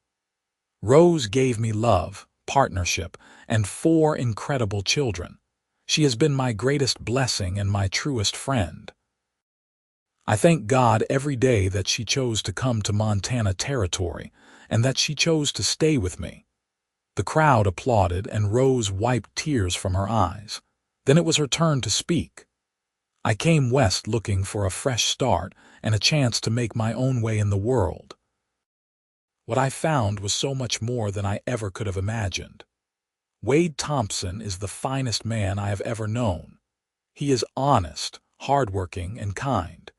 Rose gave me love, partnership, and 4 incredible children. She has been my greatest blessing and my truest friend. I thank God every day that she chose to come to Montana territory and that she chose to stay with me. The crowd applauded and Rose wiped tears from her eyes. Then it was her turn to speak. "I came west looking for a fresh start and a chance to make my own way in the world. What I found was so much more than I ever could have imagined. Wade Thompson is the finest man I have ever known. He is honest, hardworking, and kind.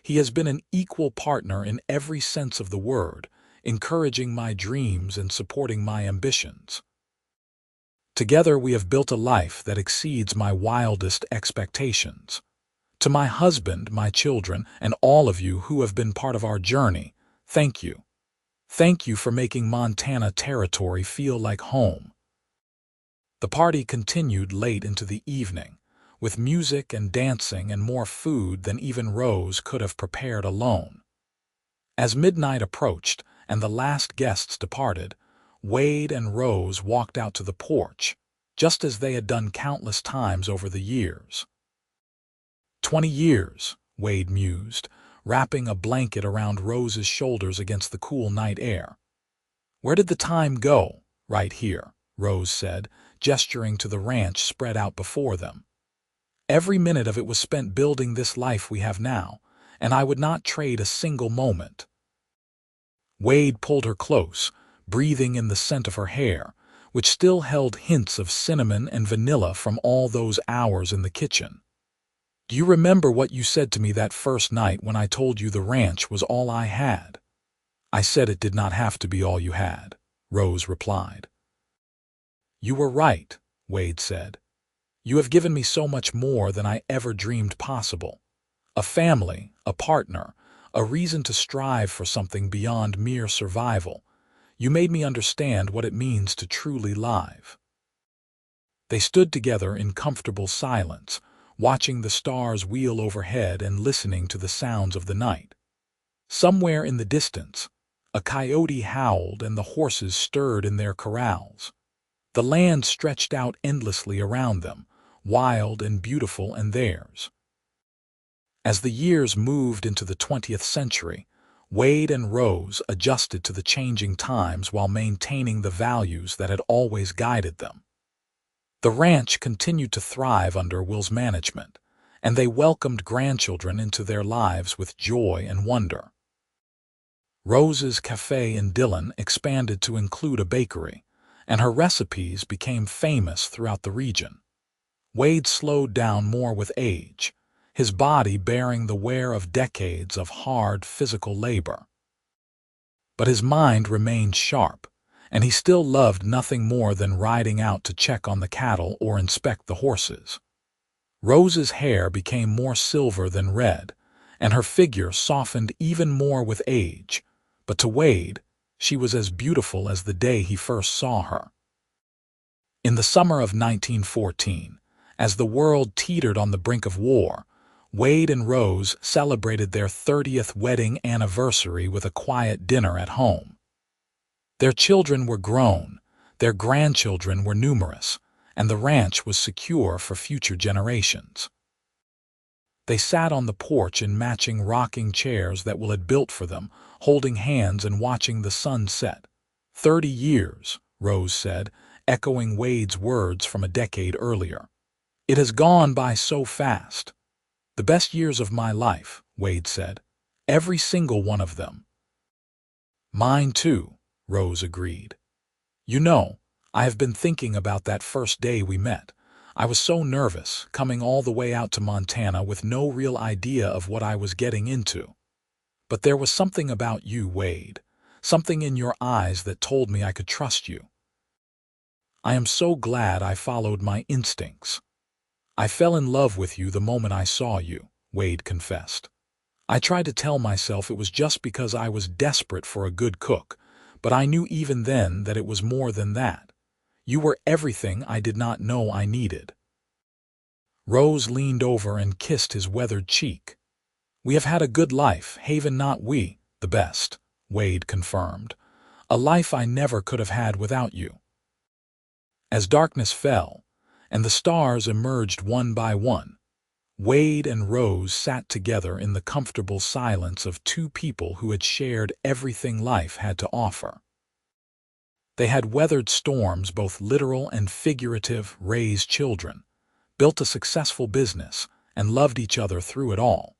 He has been an equal partner in every sense of the word, encouraging my dreams and supporting my ambitions. Together we have built a life that exceeds my wildest expectations. To my husband, my children, and all of you who have been part of our journey, thank you. Thank you for making Montana territory feel like home." The party continued late into the evening, with music and dancing and more food than even Rose could have prepared alone. As midnight approached and the last guests departed, Wade and Rose walked out to the porch, just as they had done countless times over the years. 20 years, Wade mused, wrapping a blanket around Rose's shoulders against the cool night air. "Where did the time go?" "Right here," Rose said, gesturing to the ranch spread out before them. "Every minute of it was spent building this life we have now, and I would not trade a single moment." Wade pulled her close, breathing in the scent of her hair, which still held hints of cinnamon and vanilla from all those hours in the kitchen. "Do you remember what you said to me that first night when I told you the ranch was all I had?" "I said it did not have to be all you had," Rose replied. "You were right," Wade said. "You have given me so much more than I ever dreamed possible. A family, a partner, a reason to strive for something beyond mere survival. You made me understand what it means to truly live." They stood together in comfortable silence, watching the stars wheel overhead and listening to the sounds of the night. Somewhere in the distance, a coyote howled and the horses stirred in their corrals. The land stretched out endlessly around them, wild and beautiful and theirs. As the years moved into the 20th century, Wade and Rose adjusted to the changing times while maintaining the values that had always guided them. The ranch continued to thrive under Will's management, and they welcomed grandchildren into their lives with joy and wonder. Rose's cafe in Dillon expanded to include a bakery, and her recipes became famous throughout the region. Wade slowed down more with age, his body bearing the wear of decades of hard physical labor. But his mind remained sharp, and he still loved nothing more than riding out to check on the cattle or inspect the horses. Rose's hair became more silver than red, and her figure softened even more with age, but to Wade, she was as beautiful as the day he first saw her. In the summer of 1914, as the world teetered on the brink of war, Wade and Rose celebrated their 30th wedding anniversary with a quiet dinner at home. Their children were grown, their grandchildren were numerous, and the ranch was secure for future generations. They sat on the porch in matching rocking chairs that Will had built for them, holding hands and watching the sun set. 30 years, Rose said, echoing Wade's words from a decade earlier. "It has gone by so fast." "The best years of my life," Wade said. "Every single one of them." "Mine too," Rose agreed. "You know, I have been thinking about that first day we met. I was so nervous, coming all the way out to Montana with no real idea of what I was getting into. But there was something about you, Wade, something in your eyes that told me I could trust you. I am so glad I followed my instincts." "I fell in love with you the moment I saw you," Wade confessed. "I tried to tell myself it was just because I was desperate for a good cook, but I knew even then that it was more than that. You were everything I did not know I needed." Rose leaned over and kissed his weathered cheek. "We have had a good life, haven not we, the best," Wade confirmed. "A life I never could have had without you." As darkness fell, and the stars emerged one by one, Wade and Rose sat together in the comfortable silence of two people who had shared everything life had to offer. They had weathered storms, both literal and figurative, raised children, built a successful business, and loved each other through it all.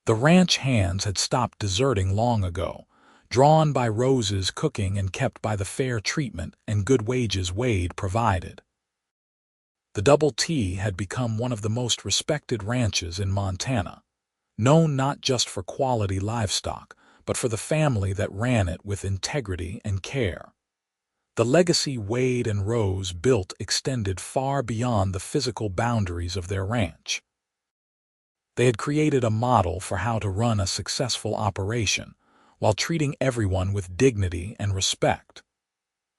The ranch hands had stopped deserting long ago, drawn by Rose's cooking and kept by the fair treatment and good wages Wade provided. The Double T had become one of the most respected ranches in Montana, known not just for quality livestock, but for the family that ran it with integrity and care. The legacy Wade and Rose built extended far beyond the physical boundaries of their ranch. They had created a model for how to run a successful operation, while treating everyone with dignity and respect.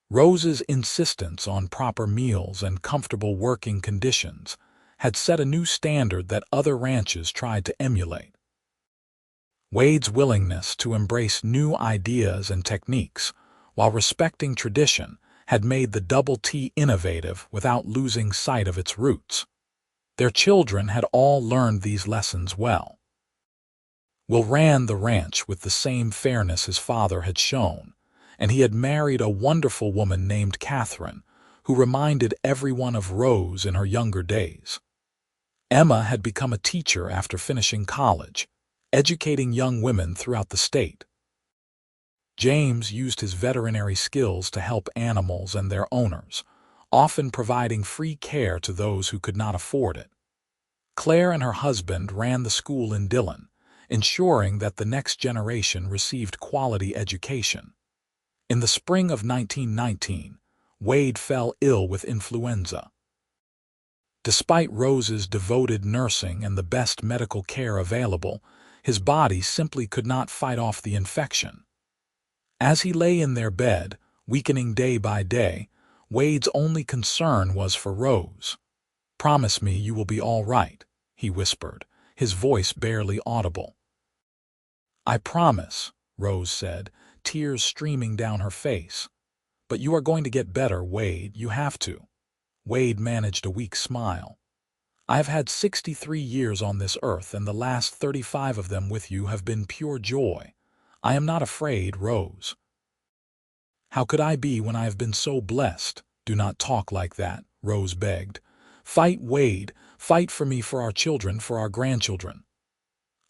Rose's insistence on proper meals and comfortable working conditions had set a new standard that other ranches tried to emulate. Wade's willingness to embrace new ideas and techniques while respecting tradition had made the Double T innovative without losing sight of its roots. Their children had all learned these lessons well. Will ran the ranch with the same fairness his father had shown, and he had married a wonderful woman named Catherine, who reminded everyone of Rose in her younger days. Emma had become a teacher after finishing college, educating young women throughout the state. James used his veterinary skills to help animals and their owners, often providing free care to those who could not afford it. Claire and her husband ran the school in Dillon, ensuring that the next generation received quality education. In the spring of 1919, Wade fell ill with influenza. Despite Rose's devoted nursing and the best medical care available, his body simply could not fight off the infection. As he lay in their bed, weakening day by day, Wade's only concern was for Rose. "Promise me you will be all right," he whispered, his voice barely audible. "I promise," Rose said, tears streaming down her face. "But you are going to get better, Wade. You have to." Wade managed a weak smile. "I have had 63 years on this earth, and the last 35 of them with you have been pure joy. I am not afraid, Rose." "How could I be when I have been so blessed?" "Do not talk like that," Rose begged. "Fight, Wade. Fight for me, for our children, for our grandchildren."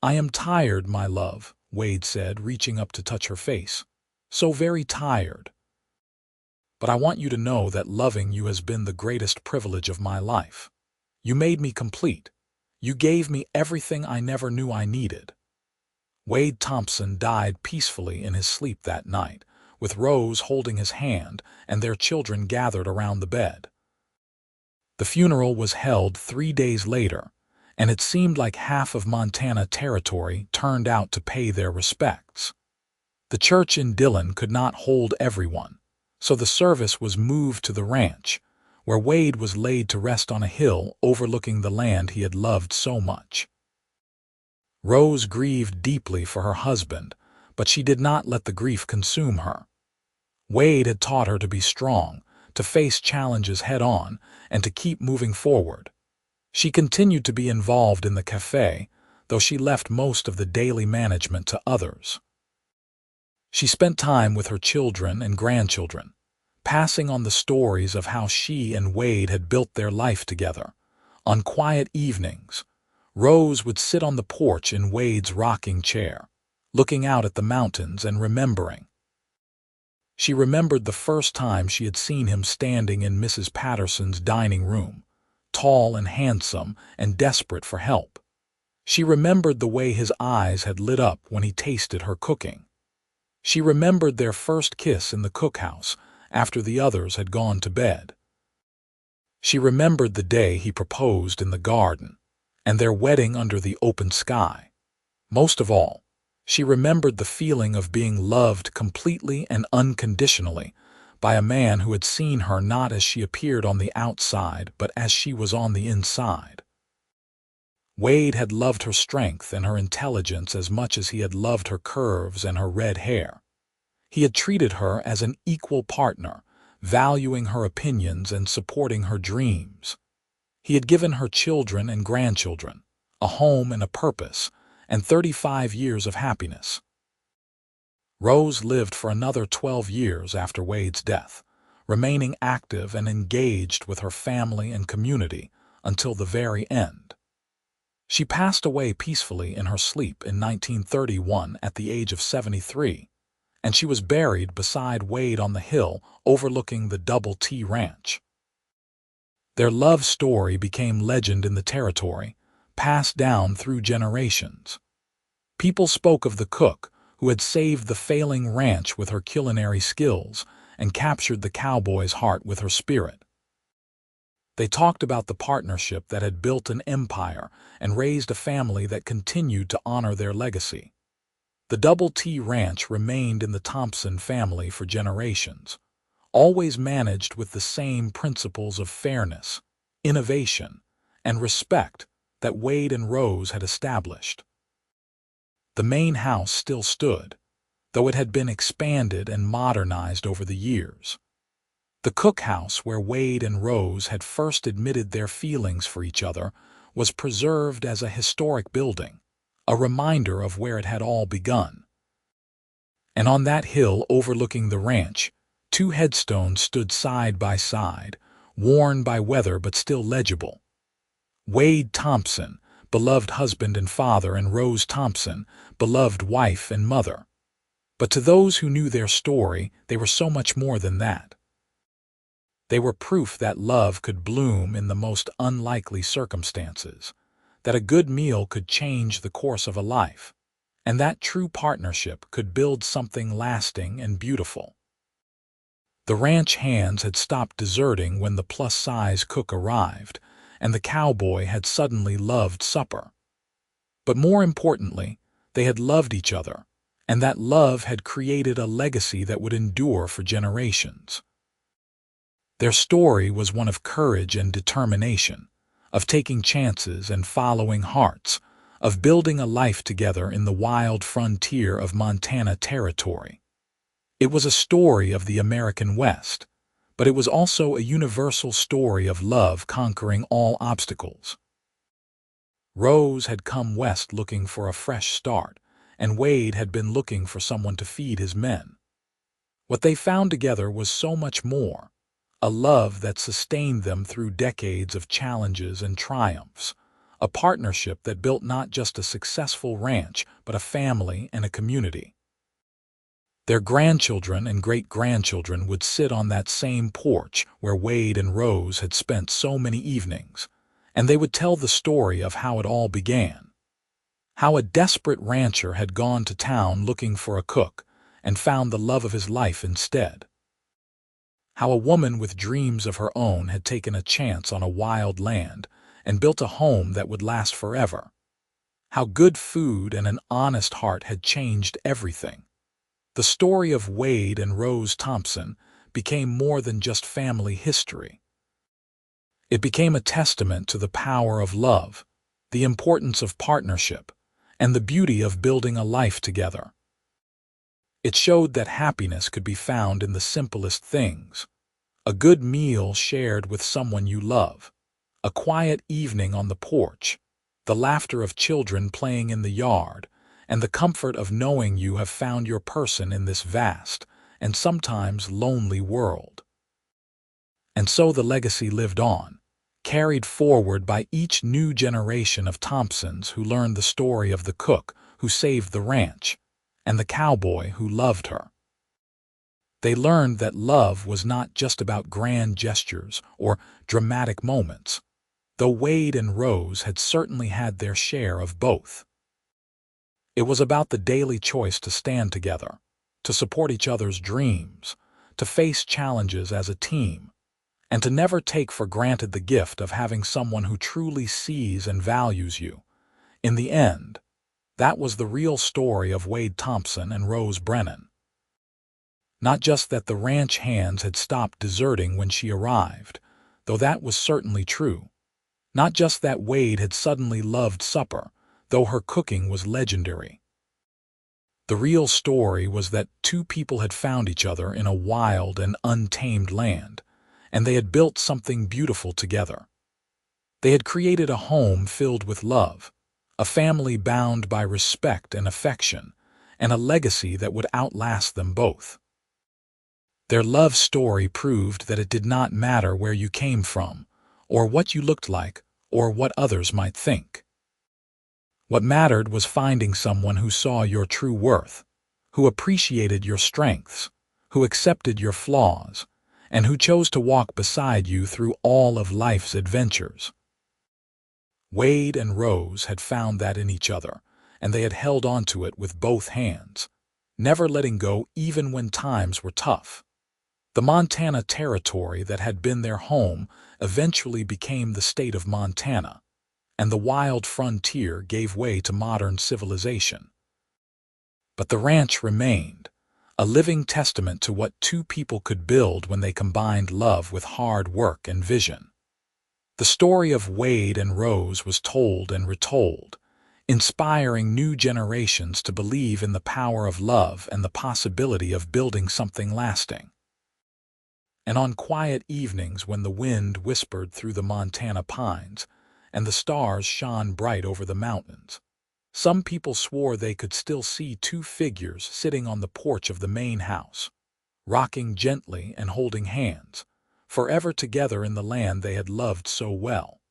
"I am tired, my love," Wade said, reaching up to touch her face. "So very tired. But I want you to know that loving you has been the greatest privilege of my life. You made me complete. You gave me everything I never knew I needed." Wade Thompson died peacefully in his sleep that night, with Rose holding his hand and their children gathered around the bed. The funeral was held 3 days later, and it seemed like half of Montana territory turned out to pay their respects. The church in Dillon could not hold everyone, so the service was moved to the ranch, where Wade was laid to rest on a hill overlooking the land he had loved so much. Rose grieved deeply for her husband, but she did not let the grief consume her. Wade had taught her to be strong, to face challenges head-on, and to keep moving forward. She continued to be involved in the cafe, though she left most of the daily management to others. She spent time with her children and grandchildren, passing on the stories of how she and Wade had built their life together. On quiet evenings, Rose would sit on the porch in Wade's rocking chair, looking out at the mountains and remembering. She remembered the first time she had seen him standing in Mrs. Patterson's dining room, tall and handsome and desperate for help. She remembered the way his eyes had lit up when he tasted her cooking. She remembered their first kiss in the cookhouse after the others had gone to bed. She remembered the day he proposed in the garden, and their wedding under the open sky. Most of all, she remembered the feeling of being loved completely and unconditionally by a man who had seen her not as she appeared on the outside, but as she was on the inside. Wade had loved her strength and her intelligence as much as he had loved her curves and her red hair. He had treated her as an equal partner, valuing her opinions and supporting her dreams. He had given her children and grandchildren, a home and a purpose, and 35 years of happiness. Rose lived for another 12 years after Wade's death, remaining active and engaged with her family and community until the very end. She passed away peacefully in her sleep in 1931 at the age of 73, and she was buried beside Wade on the hill overlooking the Double T Ranch. Their love story became legend in the territory, passed down through generations. People spoke of the cook who had saved the failing ranch with her culinary skills and captured the cowboy's heart with her spirit. They talked about the partnership that had built an empire and raised a family that continued to honor their legacy. The Double T Ranch remained in the Thompson family for generations, always managed with the same principles of fairness, innovation, and respect that Wade and Rose had established. The main house still stood, though it had been expanded and modernized over the years. The cookhouse where Wade and Rose had first admitted their feelings for each other was preserved as a historic building, a reminder of where it had all begun. And on that hill overlooking the ranch, 2 headstones stood side by side, worn by weather but still legible. Wade Thompson, beloved husband and father, and Rose Thompson, beloved wife and mother. But to those who knew their story, they were so much more than that. They were proof that love could bloom in the most unlikely circumstances, that a good meal could change the course of a life, and that true partnership could build something lasting and beautiful. The ranch hands had stopped deserting when the plus-size cook arrived, and the cowboy had suddenly loved supper. But more importantly, they had loved each other, and that love had created a legacy that would endure for generations. Their story was one of courage and determination, of taking chances and following hearts, of building a life together in the wild frontier of Montana Territory. It was a story of the American West, but it was also a universal story of love conquering all obstacles. Rose had come west looking for a fresh start, and Wade had been looking for someone to feed his men. What they found together was so much more, a love that sustained them through decades of challenges and triumphs, a partnership that built not just a successful ranch, but a family and a community. Their grandchildren and great-grandchildren would sit on that same porch where Wade and Rose had spent so many evenings, and they would tell the story of how it all began. How a desperate rancher had gone to town looking for a cook and found the love of his life instead. How a woman with dreams of her own had taken a chance on a wild land and built a home that would last forever. How good food and an honest heart had changed everything. The story of Wade and Rose Thompson became more than just family history. It became a testament to the power of love, the importance of partnership, and the beauty of building a life together. It showed that happiness could be found in the simplest things: a good meal shared with someone you love, a quiet evening on the porch, the laughter of children playing in the yard, and the comfort of knowing you have found your person in this vast and sometimes lonely world. And so the legacy lived on, carried forward by each new generation of Thompsons who learned the story of the cook who saved the ranch, and the cowboy who loved her. They learned that love was not just about grand gestures or dramatic moments, though Wade and Rose had certainly had their share of both. It was about the daily choice to stand together, to support each other's dreams, to face challenges as a team, and to never take for granted the gift of having someone who truly sees and values you. In the end, that was the real story of Wade Thompson and Rose Brennan. Not just that the ranch hands had stopped deserting when she arrived, though that was certainly true. Not just that Wade had suddenly loved supper, though her cooking was legendary. The real story was that two people had found each other in a wild and untamed land, and they had built something beautiful together. They had created a home filled with love, a family bound by respect and affection, and a legacy that would outlast them both. Their love story proved that it did not matter where you came from, or what you looked like, or what others might think. What mattered was finding someone who saw your true worth, who appreciated your strengths, who accepted your flaws, and who chose to walk beside you through all of life's adventures. Wade and Rose had found that in each other, and they had held on to it with both hands, never letting go even when times were tough. The Montana Territory that had been their home eventually became the state of Montana, and the wild frontier gave way to modern civilization. But the ranch remained, a living testament to what two people could build when they combined love with hard work and vision. The story of Wade and Rose was told and retold, inspiring new generations to believe in the power of love and the possibility of building something lasting. And on quiet evenings when the wind whispered through the Montana pines and the stars shone bright over the mountains, some people swore they could still see two figures sitting on the porch of the main house, rocking gently and holding hands, forever together in the land they had loved so well.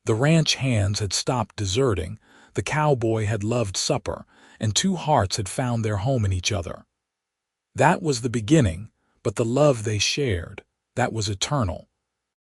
The ranch hands had stopped deserting, the cowboy had loved supper, and two hearts had found their home in each other. That was the beginning, but the love they shared, that was eternal.